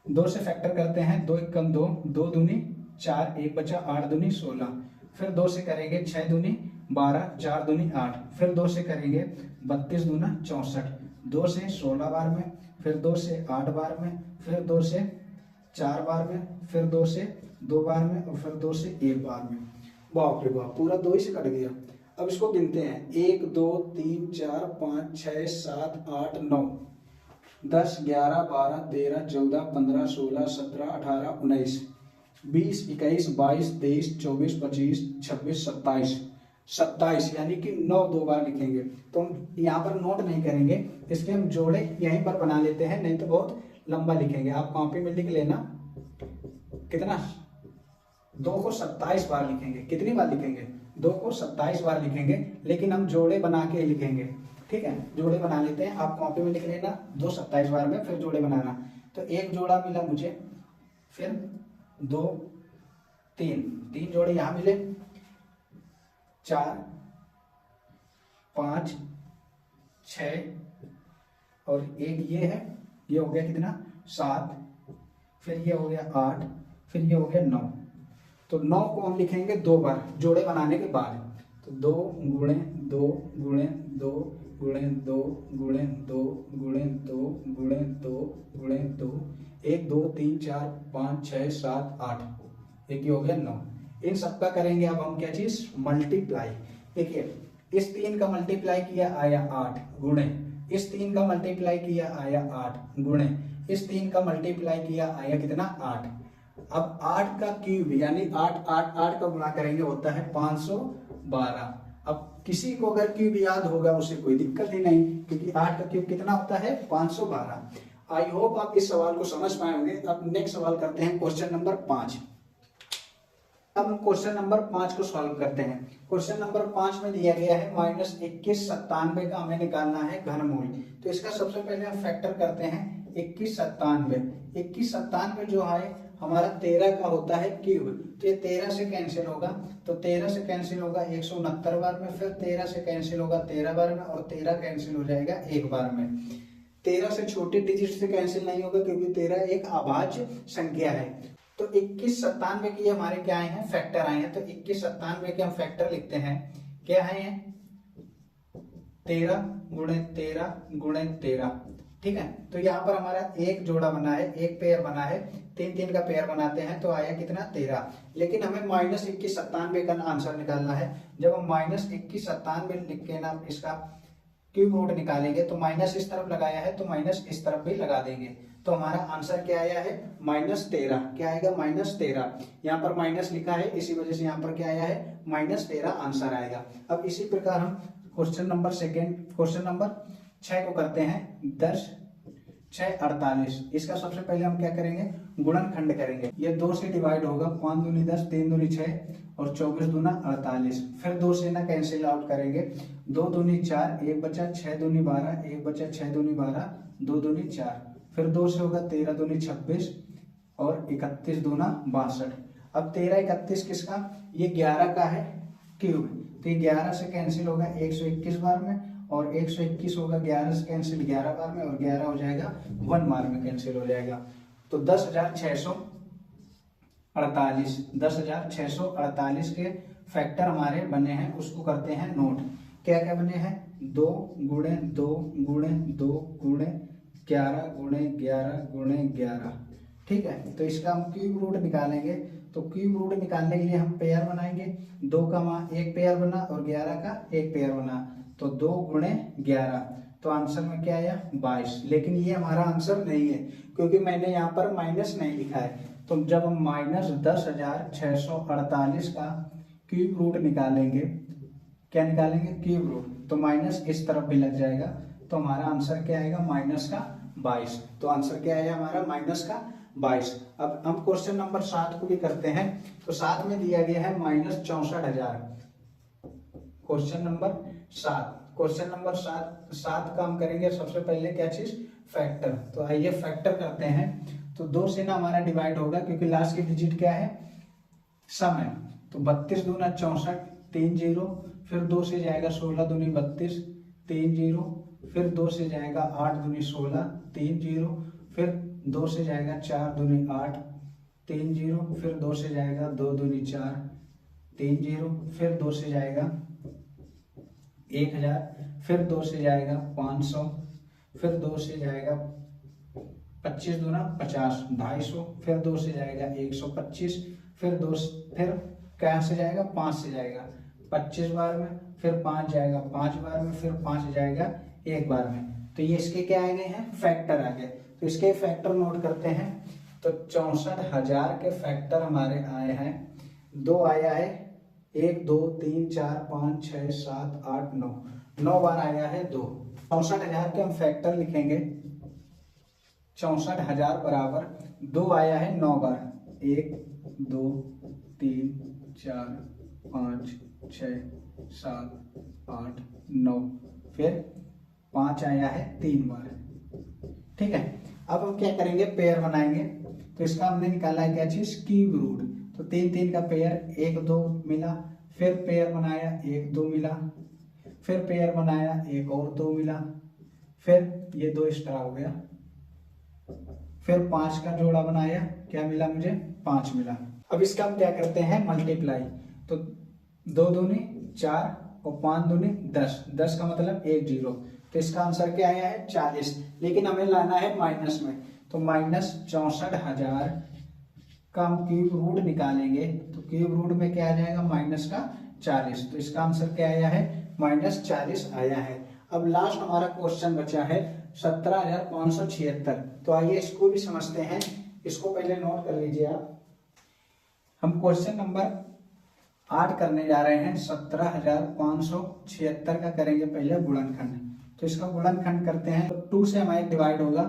2 से फैक्टर करते हैं, 2 एकम 2, 2 दूनी 4, 1 बचा 8 दूनी 16, फिर 2 से करेंगे 6 दूनी 12, 4 दूनी 8, फिर 2 से करेंगे 32 दूना 64, 2 से 16 बार में, फिर 2 से 8 बार में, फिर 2 से 4 बार में, फिर 2 से 2 बार में, और फिर 2 से 1 बार में। बाप रे बाप पूरा 2 ही से कट गया। अब इसको गिनते हैं, 1 2 3 4 5 6 7 8 9 10 11 12 13 14 15 16 17 18 19 20 21 22 23 24 25 26 27 27, यानी कि 9 2 बार लिखेंगे। तो हम यहाँ पर नोट नहीं करेंगे, इसलिए हम जोड़े यहीं पर बना लेते हैं, नहीं तो बहुत लंबा लिखेंगे। आप कॉपी में लिख लेना, कितना 2 को 27 बार लिखेंगे। कितनी बार लिखेंगे? 2 को 27 बार लिखेंगे, लेकिन हम जोड़े बना के लिखेंगे, ठीक है। जोड़े बना लेते हैं, आप कॉपी में लिख लेना 2 27 बार में, फिर जोड़े बनाना। तो एक जोड़ा मिला मुझे, फिर 2 3 जोड़े यहाँ मिले, 4 5 6 और एक ये है, ये हो गया कितना 7, फिर ये हो गया 8, फिर ये हो गया 9। तो 9 को हम लिखेंगे 2 बार जोड़े बनाने के बाद। तो 2 गुणे 2 गुणे 2 गुणे 2 गुणे 2 गुणे 2 गुणे 2 गुणे 2, 1 2 3 4 5 6 7 8, एक ये हो गया 9। इन सबका करेंगे अब हम क्या चीज, मल्टीप्लाई। देखिए इस 3 का मल्टीप्लाई किया आया 8 गुणे, इस 3 का मल्टीप्लाई किया आया 8 गुणे, इस 3 का मल्टीप्लाई किया आया कितना 8। अब 8 का क्यूब यानी 8 का गुणा करेंगे होता है 512। अब किसी को अगर क्यूब याद होगा उसे कोई दिक्कत ही नहीं, क्योंकि 8 का क्यूब कितना होता है 512। आई होप आप इस सवाल को समझ पाए होंगे। अब नेक्स्ट सवाल करते हैं, क्वेश्चन नंबर 5। अब हम क्वेश्चन नंबर 5 को सॉल्व करते हैं। क्वेश्चन नंबर 5 में दिया गया है -2197 का हमें निकालना है घनमूल। तो इसका सबसे पहले हम फैक्टर करते हैं 2197। 2197 जो है हमारा 13 का होता है क्यूब, तो ये 13 से कैंसिल होगा, तो 13 से कैंसिल होगा 169 बार में, फिर 13 से कैंसिल होगा 13 बार में, और 13 कैंसिल हो जाएगा एक बार में। 13 से छोटे डिजिट से कैंसिल नहीं होगा क्योंकि 13 एक अभाज्य संख्या है। तो 21 97 के हमारे क्या आए हैं, फैक्टर आए हैं। तो 21 97 के हम फैक्टर लिखते हैं, क्या आए हैं, 13 गुणे 13 गुणे 13, ठीक है। तो यहाँ पर हमारा एक जोड़ा बना है, एक पेयर बना है, 3 का पेयर बनाते हैं तो आया कितना, 13। लेकिन हमें -21 97 का आंसर निकालना है। जब हम -21 97 लिख के ना इसका क्यूब रूट निकालेंगे तो माइनस इस तरफ लगाया है तो माइनस इस तरफ भी लगा देंगे, तो हमारा आंसर क्या आया है, -13। क्या आएगा, -13। यहाँ पर माइनस लिखा है इसी वजह से यहाँ पर क्या आया है, -13 आंसर आएगा। अब इसी प्रकार हम क्वेश्चन नंबर 6 को करते हैं। 10 6 48। इसका सबसे पहले हम क्या करेंगे, गुणनखंड करेंगे। ये 2 से डिवाइड होगा, 5 दूनी 10, 3 दूनी 6 और 24 दूना 48। फिर 2 से ना कैंसिल आउट करेंगे, 2 दूनी 4, 1 बचा, 6 दूनी 12, 1 बचा, 6 दूनी 12, 2 दूनी 4, फिर 2 से होगा 13 दूनी 26 और 31 दूना 62। अब 13 31 किसका, ये 11 का है क्यूब, तो ये 11 से कैंसिल होगा 121 बार में, और 121 होगा 11 से कैंसिल 11 बार में, और 11 हो जाएगा 1 बार में कैंसिल हो जाएगा। तो 10,648 के फैक्टर हमारे बने हैं, उसको करते हैं नोट। क्या क्या बने हैं, 2 गुणे 2 गुणे 2 गुणे 11 गुणे 11 गुणे 11, ठीक है। तो इसका हम क्यूब रूट निकालेंगे, तो क्यूब रूट निकालने के लिए हम पेयर बनाएंगे। 2 का वहां एक पेयर बना और 11 का एक पेयर बना, तो 2 गुणे 11, तो आंसर में क्या आया, 22। लेकिन ये हमारा आंसर नहीं है क्योंकि मैंने यहाँ पर माइनस नहीं लिखा है। तो जब हम -10,648 का क्यूब रूट निकालेंगे, क्या निकालेंगे, क्यूब रूट, तो माइनस इस तरफ भी लग जाएगा, तो हमारा आंसर क्या आएगा, -22। तो आंसर क्या आया हमारा, -22। अब हम क्वेश्चन नंबर 7 को भी करते हैं। तो 7 में दिया गया है -64,000। क्वेश्चन नंबर 7 का हम करेंगे सबसे पहले क्या चीज, फैक्टर। तो आइए फैक्टर करते हैं। तो 2 से ना हमारा डिवाइड होगा क्योंकि लास्ट की डिजिट क्या है, सम है। तो 32 दूना 64, 3 0, फिर 2 से जाएगा 16 दूनी 32, 3 0, फिर 2 से जाएगा 8 दूनी 16, 3 0, फिर 2 से जाएगा 4 दूनी 8, 3 0, फिर 2 से जाएगा 2 दूनी 4, 3 0, फिर 2 से जाएगा 1000, फिर 2 से जाएगा 500, फिर 2 से जाएगा 25 दूना 50, 250, फिर 2 से जाएगा 125, फिर क्या से जाएगा, 5 से जाएगा 25 बार में, फिर 5 जाएगा 5 बार में, फिर 5 जाएगा 1 बार में। तो ये इसके क्या आ गए हैं, फैक्टर आ गए। तो इसके फैक्टर नोट करते हैं। तो 64,000 के फैक्टर हमारे आए हैं, 2 आया है, 1 2 3 4 5 6 7 8 9 बार आया है 2। 64,000 के हम फैक्टर लिखेंगे। 64,000 बराबर 2 आया है 9 बार, 1 2 3 4 5 6 7 8 9, फिर 5 आया है 3 बार, ठीक है। अब हम क्या करेंगे, पेयर बनाएंगे। तो इसका हमने निकाला है क्या चीज, क्यूब रूट। तो 3 का पेयर 1 2 मिला, फिर पेयर बनाया 1 2 मिला, फिर पेयर बनाया 1 और 2 मिला, फिर ये 2 एक्स्ट्रा हो गया, फिर 5 का जोड़ा बनाया, क्या मिला मुझे, 5 मिला। अब इसका हम क्या करते हैं, मल्टीप्लाई। तो 2 दूनी 4 और 5 दूनी 10, 10 का मतलब 1 0। तो इसका आंसर क्या आया है, 40। लेकिन हमें लाना है माइनस में, तो -64,000 का हम क्यूब रूट निकालेंगे। तो क्यूब रूट में क्या आ जाएगा, -40। तो इसका आंसर क्या आया है, -40 आया है। अब लास्ट हमारा क्वेश्चन बचा है 17,576। तो आइए इसको भी समझते हैं। इसको पहले नोट कर लीजिए आप। हम क्वेश्चन नंबर 8 करने जा रहे हैं। 17,576 का करेंगे पहले गुणनखंड। तो इसका गुणनखंड करते हैं। तो 2 से हमारे डिवाइड होगा,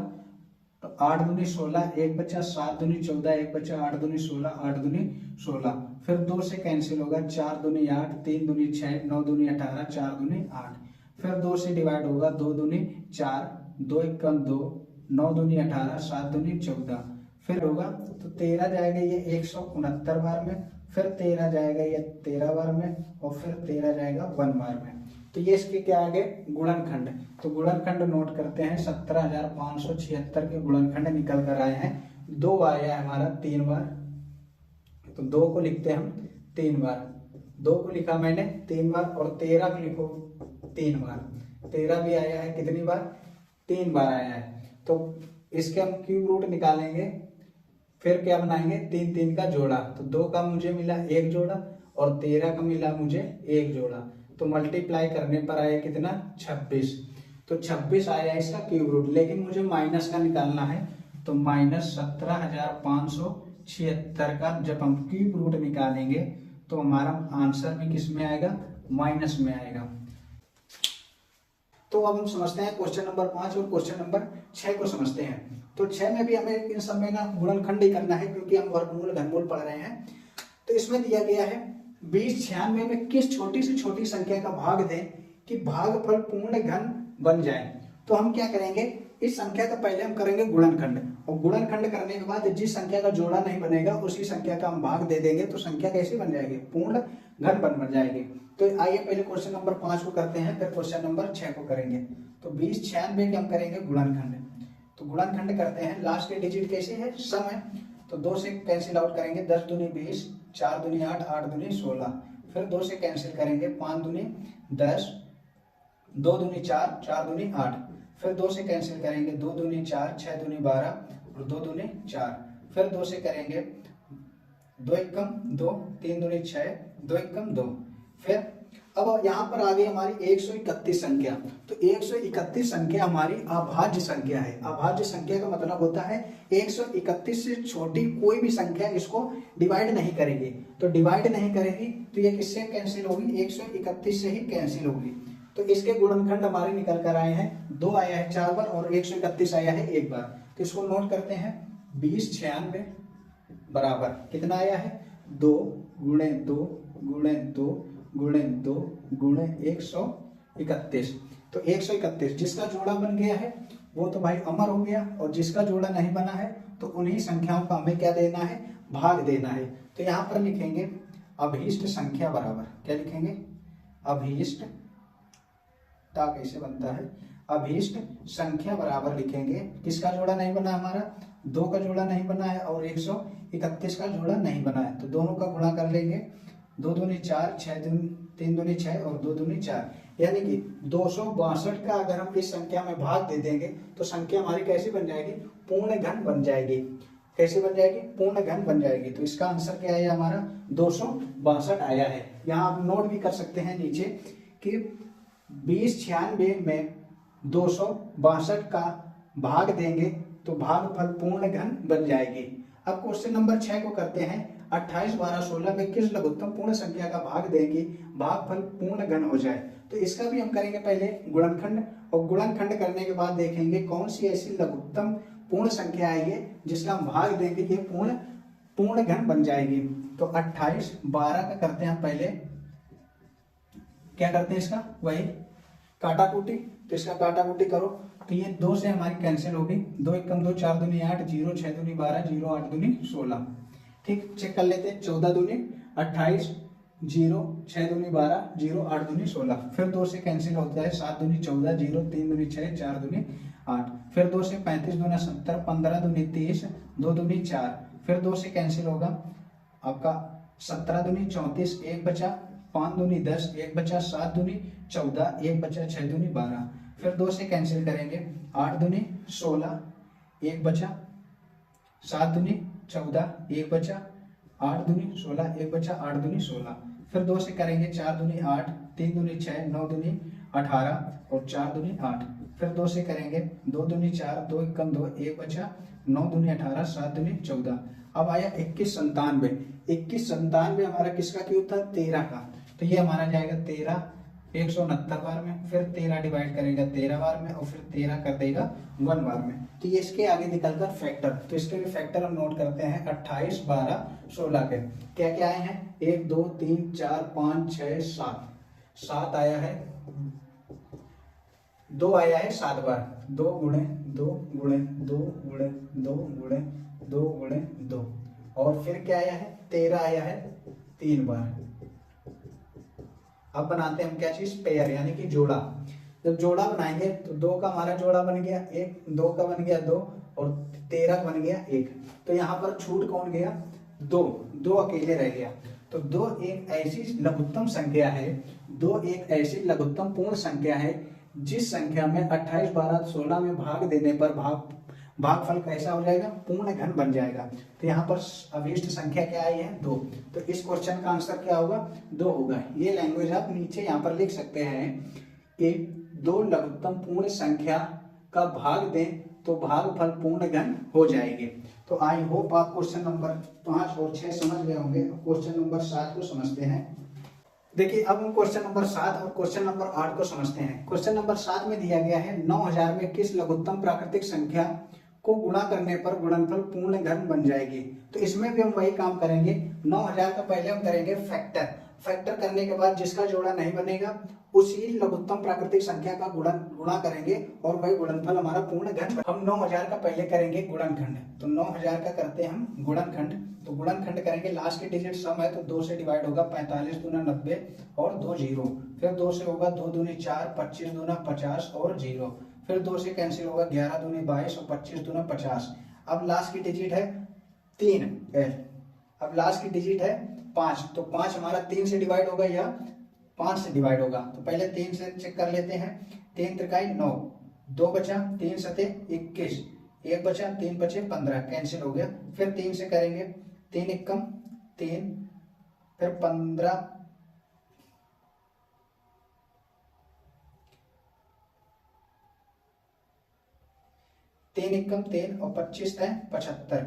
तो 8 दूनी 16, 1 बचा, 7 दूनी 14, 1 बचा, 8 दूनी 16, 8 दूनी 16, फिर 2 से कैंसिल होगा, 4 दूनी 8, 3 दूनी 6, 9 दूनी 18, 4 दूनी 8, फिर 2 से डिवाइड होगा, 2 दूनी 4, 2 1 2, 9 दूनी 18, 7 दूनी 14, फिर होगा तो 13 जाएगा ये 169 बार में, फिर 13 जाएगा ये 13 बार में, और फिर 13 जाएगा 1 बार में। तो ये इसके क्या आ गए गुणनखंड। तो गुणनखंड नोट करते हैं, 17,576 के गुणनखंड निकल कर आए हैं। 2 आया है हमारा 3 बार, तो 2 को लिखते हैं हम 3 बार, 2 को लिखा मैंने 3 बार, और 13 को लिखो 3 बार। 13 भी आया है कितनी बार, 3 बार आया है। तो इसके हम क्यूब रूट निकालेंगे, फिर क्या बनाएंगे 3 3 का जोड़ा। तो 2 का मुझे मिला 1 जोड़ा, और 13 का मिला मुझे 1 जोड़ा, तो मल्टीप्लाई करने पर आया कितना 26। तो 26 आया इसका क्यूब रूट, लेकिन मुझे माइनस का निकालना है। तो माइनस 17,576 का जब हम क्यूब रूट निकालेंगे तो हमारा आंसर भी किस में आएगा, माइनस में आएगा। तो अब हम समझते हैं क्वेश्चन नंबर 5 और क्वेश्चन नंबर 6 को समझते हैं। तो 6 में भी हमें इन सब में ना गुणनखंड ही करना है, क्योंकि हम वर्गमूल घनमूल पढ़ रहे हैं। तो इसमें दिया गया है 2096 में किस छोटी से छोटी संख्या का भाग दें कि भागफल पूर्ण घन बन जाए। तो हम क्या करेंगे, इस संख्या का पहले हम करेंगे गुणनखंड, और गुणनखंड करने के बाद जिस संख्या का जोड़ा नहीं बनेगा उसी संख्या का हम भाग दे देंगे, तो संख्या कैसी बन जाएगी, पूर्ण घन बन जाएगी। तो आइए पहले क्वेश्चन नंबर 5 को करते हैं, फिर क्वेश्चन नंबर 6 को करेंगे। तो 2096 के हम करेंगे गुणनखंड। तो गुणनखंड करते हैं, लास्ट के डिजिट कैसे है, सम है, तो 2 से कैंसिल आउट करेंगे, 10 दूनी 20, 4 दूनी 8, 8 दूनी 16, फिर 2 से कैंसिल करेंगे, 5 दूनी 10, 2 दूनी 4, 4 दूनी 8, फिर 2 से कैंसिल करेंगे, 2 दूनी 4, 6 दूनी 12, और 2 दूनी 4, फिर 2 से करेंगे, 2 एकम 2, 3 दूनी 6, 2 एकम 2। फिर अब यहाँ पर आ गई हमारी 131 संख्या। तो 131 संख्या हमारी अभाज्य संख्या है। अभाज्य संख्या का मतलब होता है 131 से छोटी कोई भी संख्या इसको डिवाइड नहीं करेगी। तो डिवाइड नहीं करेगी तो ये किससे कैंसिल होगी, 131 से ही कैंसिल होगी। तो इसके गुणनखंड हमारे निकल कर आए हैं, 2 आया है 4 बार और 131 आया है 1 बार। तो इसको नोट करते हैं, 2096 बराबर कितना आया है, 2 गुणे 2 गुणे 2 गुणे 2 गुणे 131। तो 131 जिसका जोड़ा बन गया है वो तो भाई अमर हो गया, और जिसका जोड़ा नहीं बना है तो उन्हीं संख्याओं का हमें क्या देना है, भाग देना है। तो यहाँ पर लिखेंगे अभीष्ट संख्या बराबर, क्या लिखेंगे, अभीष्ट ता कैसे बनता है, अभीष्ट संख्या बराबर लिखेंगे, किसका जोड़ा नहीं बना हमारा, 2 का जोड़ा नहीं बना है और 131 का जोड़ा नहीं बना है। तो दोनों का गुणा कर लेंगे, 2 दूनी 4, 3 दूनी 6 और 2 दूनी 4, यानी कि 262 का अगर हम इस संख्या में भाग दे देंगे तो संख्या हमारी कैसी बन जाएगी, पूर्ण घन बन जाएगी। कैसी बन जाएगी, पूर्ण घन बन जाएगी। तो इसका आंसर क्या आया हमारा, 262 आया है। यहाँ आप नोट भी कर सकते हैं नीचे कि 2096 में 262 का भाग देंगे तो भागफल पूर्ण घन बन जाएगी। अब क्वेश्चन नंबर 6 को करते हैं, 28, 12, 16 में किस लघुत्तम पूर्ण संख्या का भाग देंगे भागफल पूर्ण घन हो जाए। तो इसका भी हम करेंगे पहले गुणनखंड, और गुणनखंड करने के बाद देखेंगे कौन सी ऐसी लघुत्तम पूर्ण संख्या आई है जिसका हम भाग देंगे ये पूर्ण घन बन जाएगी। तो 28, 12 का करते हैं पहले, क्या करते हैं इसका, वही काटाकूटी। तो इसका काटाकूटी करो तो ये 2 से हमारी कैंसिल होगी, 2 एकम 2, 4 दूनी 8, 0 6 दूनी 12, 0 8 दूनी 16। ठीक, चेक कर लेते हैं, 14 दूनी 28, 0 6 दूनी 12, 0 8 दूनी 16, फिर 2 से कैंसिल होता है, 7 दूनी 14, 0 3 दूनी 6, 4 दूनी 8, फिर 2 से 35 दूना 70, 15 दूनी 30, 2 दूनी 4, फिर 2 से कैंसिल होगा आपका 17 दूनी 34, 1 बचा, 5 दूनी 10, 1 बचा, 7 दूनी 14, 1 बचा, 6 दूनी 12, फिर 2 से कैंसिल करेंगे, 8 दूनी 16, 1 बचा, 7 दूनी 14, 1 बचा, 8 दूनी 16, 1 बचा, 8 दूनी 16, फिर 2 से करेंगे, 4 दूनी 8, 3 दूनी 6, 9 दूनी 18 और 4 दूनी 8, फिर 2 से करेंगे, 2 दूनी 4, 2 एकम 2, 1 बचा, 9 दूनी 18, 7 दूनी 14। अब आया 21 97, 21 97 हमारा किसका क्यूब था, 13 का। तो ये हमारा जाएगा 13 169 बार में, फिर 13 डिवाइड करेगा 13 बार में, और फिर 13 कर देगा 1 बार में। तो ये इसके आगे निकलकर फैक्टर, तो इसके भी फैक्टर हम नोट करते हैं, 28, 12, 16 के क्या क्या आए हैं, 1 2 3 4 5 6 7, 7 आया है, 2 आया है 7 बार, 2 गुणे 2 गुणे 2 गुणे 2 गुणे 2 गुणे 2, और फिर क्या आया है 13 आया है 3 बार। अब बनाते हैं हम क्या चीज, पेयर यानी कि जोड़ा। जब जोड़ा बनाएंगे तो 2 का हमारा जोड़ा बन गया 1, 2 का बन गया 2, और 13 का बन गया 1। तो यहाँ पर छूट कौन गया, 2 अकेले रह गया। तो 2 एक ऐसी लघुत्तम संख्या है, 2 एक ऐसी लघुत्तम पूर्ण संख्या है जिस संख्या में 28, 12, 16 में भाग देने पर भागफल कैसा हो जाएगा, पूर्ण घन बन जाएगा। तो यहाँ पर अभिष्ट संख्या क्या आई है 2। तो इस क्वेश्चन का आंसर क्या होगा, 2 होगा। ये लैंग्वेज आप नीचे यहाँ पर लिख सकते हैं कि 2 लघुत्तम पूर्ण संख्या का भाग दें तो भागफल पूर्ण घन हो जाएंगे। तो आई होप आप क्वेश्चन नंबर 5 और 6 समझ गए होंगे। क्वेश्चन नंबर 7 को समझते हैं। देखिए अब हम क्वेश्चन नंबर 7 और क्वेश्चन नंबर 8 को समझते हैं। क्वेश्चन नंबर 7 में दिया गया है 9000 में किस लघुत्तम प्राकृतिक संख्या को गुणा करने पर गुणनफल पूर्ण घन बन जाएगी। तो इसमें भी हम वही काम करेंगे। 9000 का पहले हम करेंगे फैक्टर करने के बाद जिसका जोड़ा नहीं बनेगा उसी लघुत्तम प्राकृतिक संख्या का गुणा करेंगे और वही गुणनफल हमारा पूर्ण घन। हम 9000 का पहले करेंगे गुणनखंड। तो 9000 का करते हैं हम गुणनखंड। तो गुणनखंड करेंगे, लास्ट के डिजिट सम है तो 2 से डिवाइड होगा, 45 दूना 90 और 2 जीरो, फिर 2 से होगा 2 दूनी 4, 25 दूना 50 और जीरो, फिर 2 से कैंसिल होगा 11 दूनी 22 और 25 दूना 50। अब लास्ट की डिजिट है 3, अब लास्ट की डिजिट है 5। तो 5 हमारा 3 से डिवाइड होगा या 5 से डिवाइड होगा। तो पहले 3 से चेक कर लेते हैं। 3 त्रिकाई 9, 2 बचा, 3 सते 21, 1 बचा, 3 बचे 15, कैंसिल हो गया। फिर 3 से करेंगे, 3 एकम 3, फिर 15, तीन एकम 3 और 25 है 75,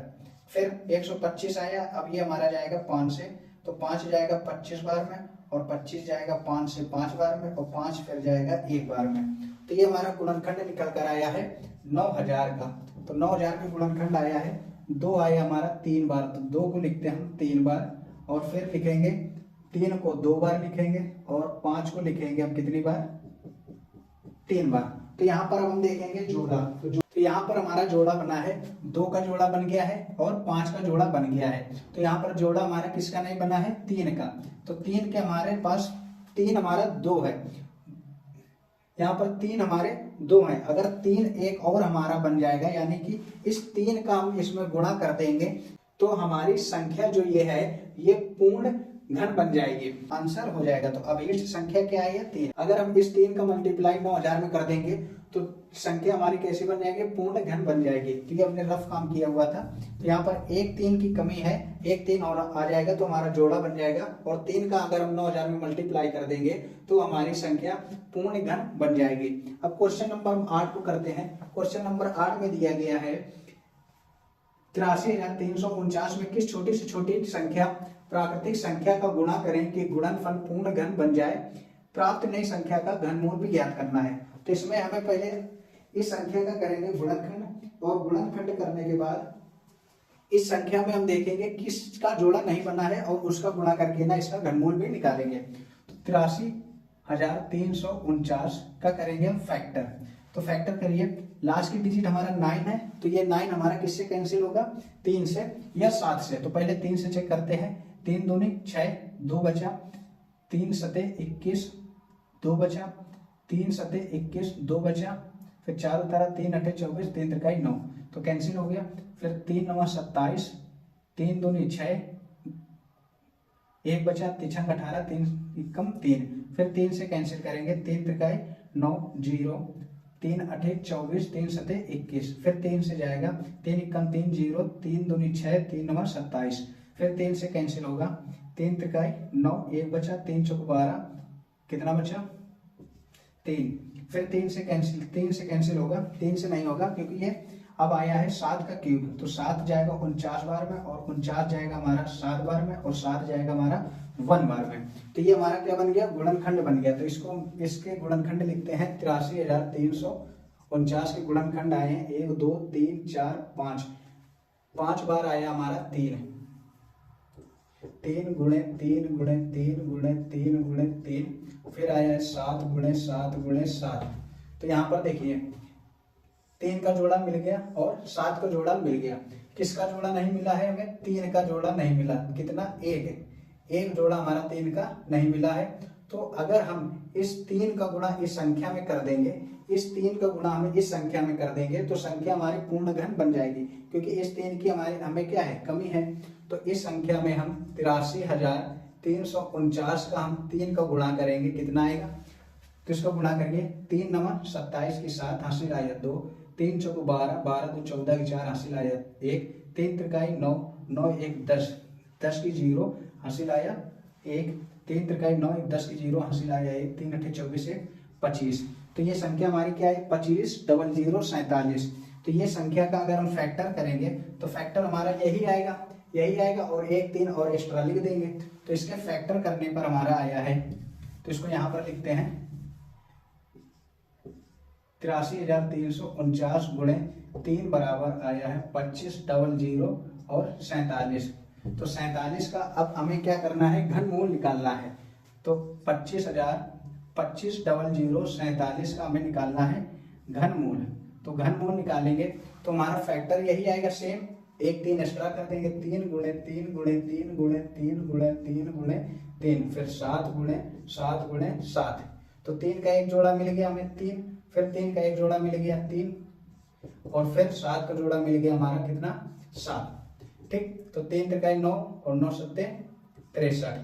फिर 125 आया। अब ये हमारा जाएगा 5 से, तो 5 जाएगा 25 बार में और 25 जाएगा 5 से 5 बार में और 5 फिर जाएगा 1 बार में। तो ये हमारा गुणनखंड निकल कर आया है 9000 का। तो 9000 का गुणनखंड आया है 2, आया हमारा 3 बार। तो 2 को लिखते हैं हम 3 बार और फिर लिखेंगे 3 को 2 बार लिखेंगे और 5 को लिखेंगे हम कितनी बार, 3 बार। तो यहाँ पर हम देखेंगे जोड़ा। तो यहाँ पर हमारा जोड़ा बना है, 2 का जोड़ा बन गया है और 5 का जोड़ा बन गया है। तो यहाँ पर जोड़ा हमारा किसका नहीं बना है, 3 का। तो 3 के हमारे पास 3 हमारा 2 है, यहाँ पर 3 हमारे 2 है। अगर 3 एक और हमारा बन जाएगा यानी कि इस 3 का हम इसमें गुणा कर देंगे तो हमारी संख्या जो ये है ये पूर्ण घन बन जाएगी, आंसर हो जाएगा। तो अभिष्ट संख्या क्या है, 3। अगर हम इस 3 का मल्टीप्लाई 9000 में कर देंगे तो संख्या हमारी कैसी बन जाएगी, पूर्ण घन बन जाएगी। तो ये हमने रफ काम किया हुआ था। तो यहाँ पर 1 3 की कमी है, 1 3 और आ जाएगा तो हमारा जोड़ा बन जाएगा। और 3 का अगर हम 9000 में मल्टीप्लाई कर देंगे तो हमारी संख्या पूर्ण घन बन जाएगी। अब क्वेश्चन नंबर 8 को करते हैं। क्वेश्चन नंबर 8 में दिया गया है 83,349 में किस छोटी से छोटी संख्या प्राकृतिक संख्या का गुणा करें कि गुणनफल पूर्ण घन बन जाए। प्राप्त नई संख्या का घनमूल भी ज्ञात करना है। तो इसमें हमें पहले इस संख्या का करेंगे गुणनखंड और गुणनखंड करने के बाद इस संख्या में हम देखेंगे किसका जोड़ा नहीं बना है और उसका गुणा करके ना इसका घनमूल भी निकालेंगे। तो 83,349 का करेंगे हम फैक्टर। तो फैक्टर करिए, लास्ट की डिजिट हमारा 9 है तो ये 9 हमारा किससे कैंसिल होगा, 3 से या 7 से। तो पहले 3 से चेक करते हैं, 3 दूनी 6, 2 बचा, 3 सते 21, 2 बचा, 3 सते 21, 2 बचा, फिर 4 उतारा, 3 अठे 24, 3 त्रिकाई 9, तो कैंसिल हो गया। फिर 3 9 27, 3 दूनी 6, 1 बचा, 3 छंग 18, 3 एकम 3, फिर 3 से कैंसिल करेंगे, 3 त्रिकाई 9 0, 3 अठे 24, 3 सते 21, फिर 3 से जाएगा, 3 एकम 3 0, 3 दूनी 6, 3 9 27, फिर 3 से कैंसिल होगा, 3 त्रिकाई 9, 1 बचा, 3 चौक 12, कितना बचा 3, फिर 3 से कैंसिल होगा, 3 से नहीं होगा क्योंकि ये अब आया है 7 का क्यूब। तो 7 जाएगा 49 बार में और 49 जाएगा हमारा 7 बार में और 7 जाएगा हमारा 1 बार में। तो ये हमारा क्या बन गया, गुणनखंड बन गया। तो इसको इसके गुणनखंड लिखते हैं 83,349 के गुणनखंड आए हैं 1 2 3 4 5, 5 बार आया हमारा 3, 3 गुणे 3 गुणे 3 गुणे 3 गुणे 3, फिर आया है 7 गुणे 7 गुणे 7। तो यहाँ पर देखिए 3 का जोड़ा मिल गया और 7 का जोड़ा मिल गया। किसका जोड़ा नहीं मिला है हमें? 3 का जोड़ा नहीं मिला। कितना? एक जोड़ा हमारा 3 का नहीं मिला है। तो अगर हम इस 3 का गुणा इस संख्या में कर देंगे, इस 3 का गुणा हम इस संख्या में कर देंगे तो संख्या हमारी पूर्ण घन बन जाएगी, क्योंकि इस 3 की हमें क्या है? कमी है। तो इस संख्या में हम 83,349 का हम 3 का गुणा करेंगे, कितना आएगा? तो इसका गुणा करेंगे 3 नवा 27 की 7 हासिल आया 2, 3 चौको 12, 12 दो 14 की 4 हासिल आया 1, 3 त्रिकाई 9, 9 1 10, 10 की 0 हासिल आया 1, 3 त्रिकाई 9 1 10 की 0 हासिल आया 1, 3 अट्ठे 24 1 25। तो ये संख्या हमारी क्या है? 25,00,47। तो ये संख्या का अगर हम फैक्टर करेंगे तो फैक्टर हमारा यही आएगा और 1 3 और एक्स्ट्रा लिख देंगे। तो इसके फैक्टर करने पर हमारा आया है, तो इसको यहाँ पर लिखते हैं 83,349 गुणे 3 बराबर आया है 25,00,00 और 47। तो 47 का अब हमें क्या करना है? घनमूल निकालना है। तो 25,00,47 का हमें निकालना है घनमूल। तो घनमूल निकालेंगे तो हमारा फैक्टर यही आएगा सेम, 1 3 एक्स्ट्रा कर देंगे, 3 गुणे 3 गुणे 3 गुणे 3 गुणे 3 गुणे 3, फिर 7 गुणे 7 गुणे 7। तो 3 का एक जोड़ा मिल गया हमें 3, फिर 3 का एक जोड़ा मिल गया 3 और फिर 7 का जोड़ा मिल गया हमारा कितना? 7। ठीक, तो 3 त्रिकाई 9 और 9 सत्ते 63,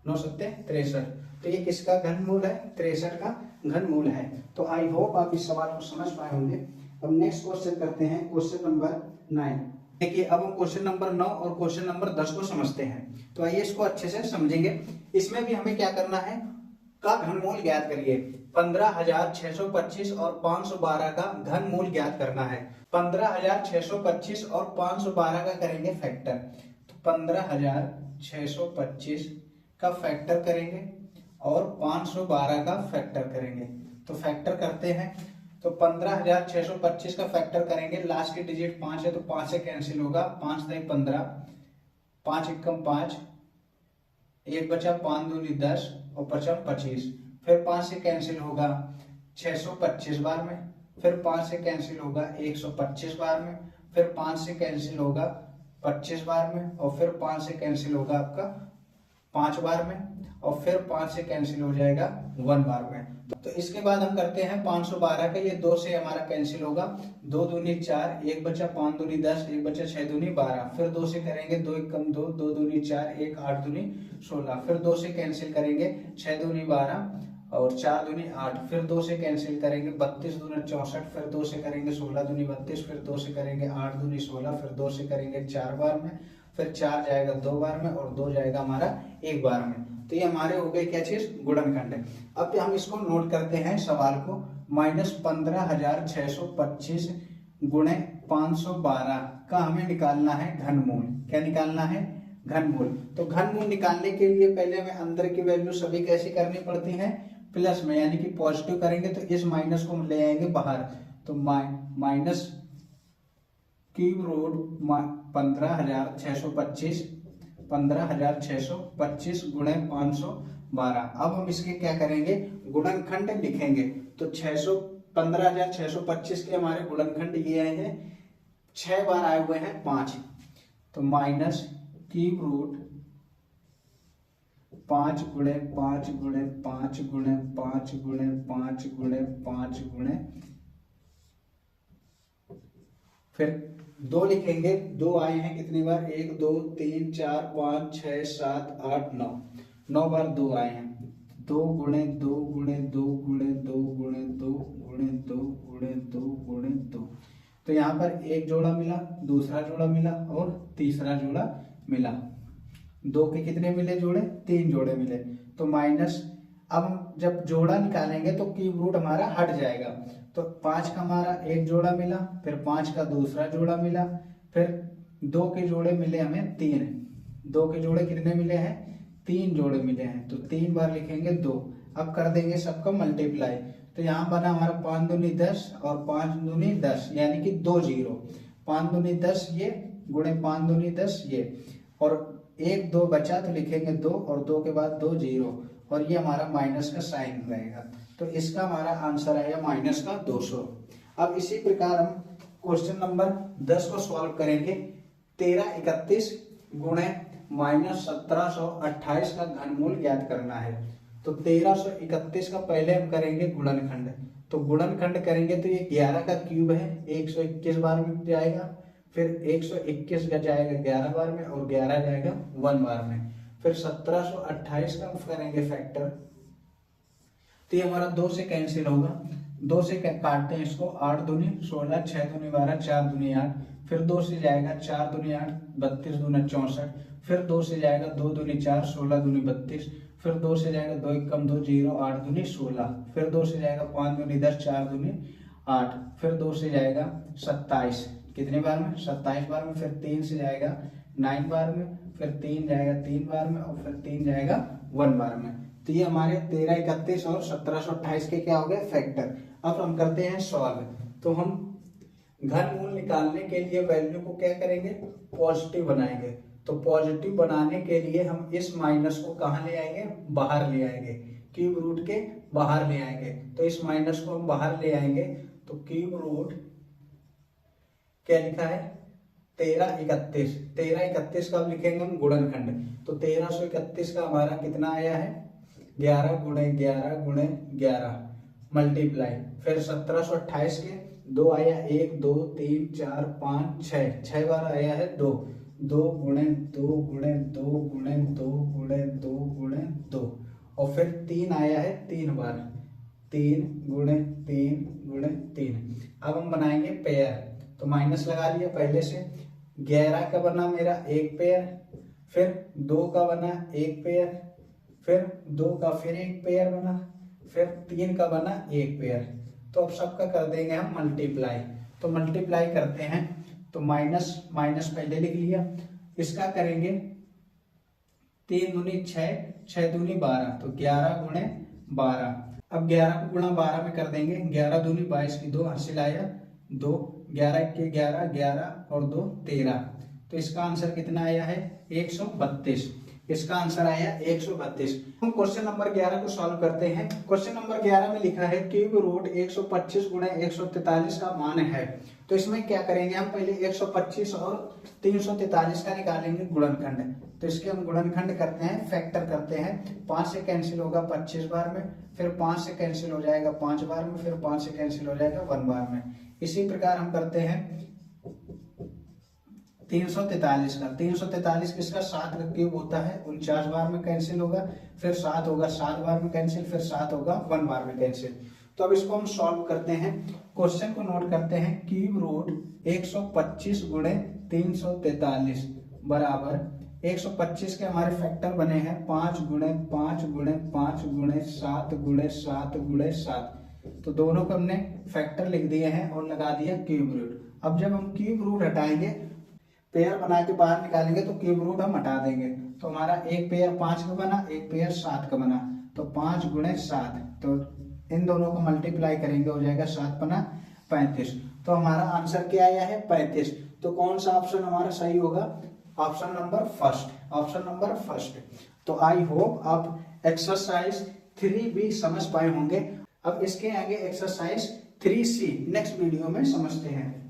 9 सत्ते 63। तो ये किसका घनमूल है? 63 का घनमूल है। तो आई होप आप इस सवाल को समझ पाए होंगे। अब नेक्स्ट क्वेश्चन करते हैं, क्वेश्चन नंबर 9। देखिए अब हम क्वेश्चन नंबर 9 और क्वेश्चन नंबर 10 को समझते हैं। तो आइए इसको अच्छे से समझेंगे। इसमें भी हमें क्या करना है? का घनमूल ज्ञात करिए। 15,625 और 512 का घनमूल ज्ञात करना है। 15,625 और 512 का करेंगे फैक्टर। तो 15,625 का फैक्टर करेंगे और 512 का फैक्टर करेंगे। तो फैक्टर करते हैं। तो 15,625 का फैक्टर करेंगे, लास्ट की डिजिट 5 है तो 5 से कैंसिल होगा, 5 3 15, 5 1 5, 1 बचा 5 दूनी 10 और बचा 25। फिर 5 से कैंसिल होगा 625 बार में, फिर 5 से कैंसिल होगा 125 बार में, फिर 5 से कैंसिल होगा 25 बार में और फिर 5 से कैंसिल होगा आपका 5 बार में और फिर 5 से कैंसिल हो जाएगा 1 बार में। तो इसके बाद हम करते हैं 512 का, ये 2 से हमारा कैंसिल होगा, 2 दूनी 4, 1 बचा 5 दूनी 10, 1 बचा 6 दूनी 12, फिर 2 से करेंगे 2 1 2, 2 दूनी 4, 1 8 दूनी 16, फिर 2 से कैंसिल करेंगे 6 दूनी 12 और 4 दूनी 8, फिर 2 से कैंसिल करेंगे 32 दूनी 64, फिर 2 से करेंगे 16 दूनी 32, फिर 2 से करेंगे 8 दूनी 16, फिर 2 से करेंगे 4 बार में, फिर 4 जाएगा 2 बार में और 2 जाएगा हमारा 1 बार में। तो ये हमारे हो गए क्या चीज? गुणनखंड। अब हम इसको नोट करते हैं सवाल को, -15,625 गुणे 512 का हमें निकालना है घनमूल। क्या निकालना है? घनमूल। तो घनमूल निकालने के लिए पहले हमें अंदर की वैल्यू सभी कैसी करनी पड़ती है? प्लस में, यानी कि पॉजिटिव करेंगे तो इस माइनस को हम ले आएंगे बाहर। तो माइनस क्यूब रूट 15,625 गुणे 512। अब हम इसके क्या करेंगे? गुणनखंड लिखेंगे। तो 15,625 के हमारे गुणनखंड ये आए हैं, 6 बार आए हुए हैं 5। तो माइनस क्यूब रूट 5 गुणे 5 गुणे 5 गुणे 5 गुणे 5 गुणे 5 गुणे, फिर 2 लिखेंगे, 2 आए हैं कितनी बार? 1 2 3 4 5 6 7 8 9, 9 बार 2 आए हैं। 2 गुणे 2 गुणे 2 गुणे 2 गुणे 2 गुणे 2 गुणे 2 गुणे 2। तो यहाँ पर एक जोड़ा मिला, दूसरा जोड़ा मिला और तीसरा जोड़ा मिला। 2 के कितने मिले जोड़े? 3 जोड़े मिले। तो माइनस, अब जब जोड़ा निकालेंगे तो क्यूब रूट हमारा हट जाएगा। तो 5 का हमारा एक जोड़ा मिला, फिर 5 का दूसरा जोड़ा मिला, फिर 2 के जोड़े मिले हमें 3। 2 के जोड़े कितने मिले हैं? 3 जोड़े मिले हैं। तो 3 बार लिखेंगे 2। अब कर देंगे सबका मल्टीप्लाई। तो यहाँ बना हमारा 5 दूनी 10 और 5 दूनी 10, यानी कि 2 0। 5 दूनी 10 ये गुणे 5 दूनी 10 ये, और 1 2 बचा तो लिखेंगे 2 और 2 के बाद 2 0, और ये हमारा माइनस का साइन रहेगा। तो इसका हमारा आंसर आएगा माइनस का 200। अब इसी प्रकार हम क्वेश्चन नंबर 10 को सॉल्व करेंगे। 1331 गुणे -1728 का घनमूल ज्ञात करना है। तो 1331 का पहले हम करेंगे गुणनखंड। तो गुणनखंड करेंगे तो ये 11 का क्यूब है, 121 बार में जाएगा, फिर 121 का जाएगा 11 बार में और 11 जाएगा 1 बार में। फिर 1728 का हम करेंगे फैक्टर, तो ये हमारा 2 से कैंसिल होगा, 2 से काटते हैं इसको, 8 दूनी 16, 6 दूनी 12, 4 दूनी 8, फिर 2 से जाएगा 4 दूनी 8, 32 दूना 64, फिर 2 से जाएगा 2 दूनी 4, 16 दूनी 32, फिर 2 से जाएगा 2 1 कम 2 0, 8 दूनी 16, फिर 2 से जाएगा 5 दूनी 10, 4 दूनी 8, फिर 2 से जाएगा 27, कितने बार में 27 बार में, फिर 3 से जाएगा 9 बार में, फिर 3 जाएगा 3 बार में और फिर 3 जाएगा 1 बार में। तो ये हमारे 1331 और 1728 के क्या हो गए फैक्टर। अब हम करते हैं सॉल्व। तो हम घनमूल निकालने के लिए वैल्यू को क्या करेंगे, पॉजिटिव बनाएंगे। तो पॉजिटिव बनाने के लिए हम इस माइनस को कहाँ ले आएंगे, बाहर ले आएंगे, क्यूब रूट के बाहर ले आएंगे। तो इस माइनस को हम बाहर ले आएंगे, तो क्यूब रूट क्या लिखा है 1331, 1331 का लिखेंगे हम गुणनखंड। तो 1331 का हमारा कितना आया है 11 गुणे 11 गुणे 11 मल्टीप्लाई, फिर 1728 के 2 आया 1 2 3 4 5 6 बार आया है 2 2 गुणे 2 गुणे 2 गुणे 2 गुणे 2 गुणे 2 और फिर 3 आया है 3 बार, 3 गुणे 3 गुणे 3। अब हम बनाएंगे पेयर, तो माइनस लगा लिया पहले से। 11 का बना मेरा एक पेयर, फिर 2 का बना एक पेयर, फिर 2 का फिर एक पेयर बना, फिर 3 का बना एक पेयर। तो अब सबका कर देंगे हम मल्टीप्लाई। तो मल्टीप्लाई करते हैं, तो माइनस माइनस पहले लिख लिया, इसका करेंगे 3 दूनी 6, 6 दूनी 12, तो 11 गुणे 12। अब 11 को गुणा 12 में कर देंगे, 11 दूनी 22 की 2 हासिल आया 2, 11 के 11 11 और 2 13। तो इसका आंसर कितना आया है 132। इसका आंसर आया 132। हम क्वेश्चन नंबर 11 को सॉल्व करते हैं। क्वेश्चन नंबर 11 में लिखा है क्यूब रूट 125 गुणे 143 का मान है। तो इसमें क्या करेंगे हम, पहले 125 और 343 का निकालेंगे गुणनखंड। तो इसके हम गुणनखंड करते हैं, फैक्टर करते हैं। 5 से कैंसिल होगा 25 बार में, फिर 5 से कैंसिल हो जाएगा 5 बार में, फिर 5 से कैंसिल हो जाएगा 1 बार में। इसी प्रकार हम करते हैं 343 का। 343 किसका 7 का क्यूब होता है, 49 बार में कैंसिल होगा, फिर 7 होगा 7 बार में कैंसिल, फिर 7 होगा 1 बार में कैंसिल। तो अब इसको हम सॉल्व करते हैं। क्वेश्चन को नोट करते हैं, क्यूब रूट 125 गुणे 343 बराबर 125 के हमारे फैक्टर बने हैं 5 गुणे 5 गुणे 5 गुणे 7 गुणे 7 गुणे 7। तो दोनों को हमने फैक्टर लिख दिए हैं और लगा दिया क्यूब रूट। अब जब हम क्यूब रूट हटाएंगे, पेयर बना के बाहर निकालेंगे, तो क्यूब रूट हम हटा देंगे। तो हमारा एक पेयर 5 का बना, एक पेयर 7 का बना, तो 5 गुणे 7। तो इन दोनों को मल्टीप्लाई करेंगे, हो जाएगा 7 पना 35। तो हमारा आंसर क्या आया है 35। तो कौन सा ऑप्शन हमारा सही होगा, option number first, option number first. तो आई होप आप एक्सरसाइज 3B समझ पाए होंगे। अब इसके आगे एक्सरसाइज 3C नेक्स्ट वीडियो में समझते हैं।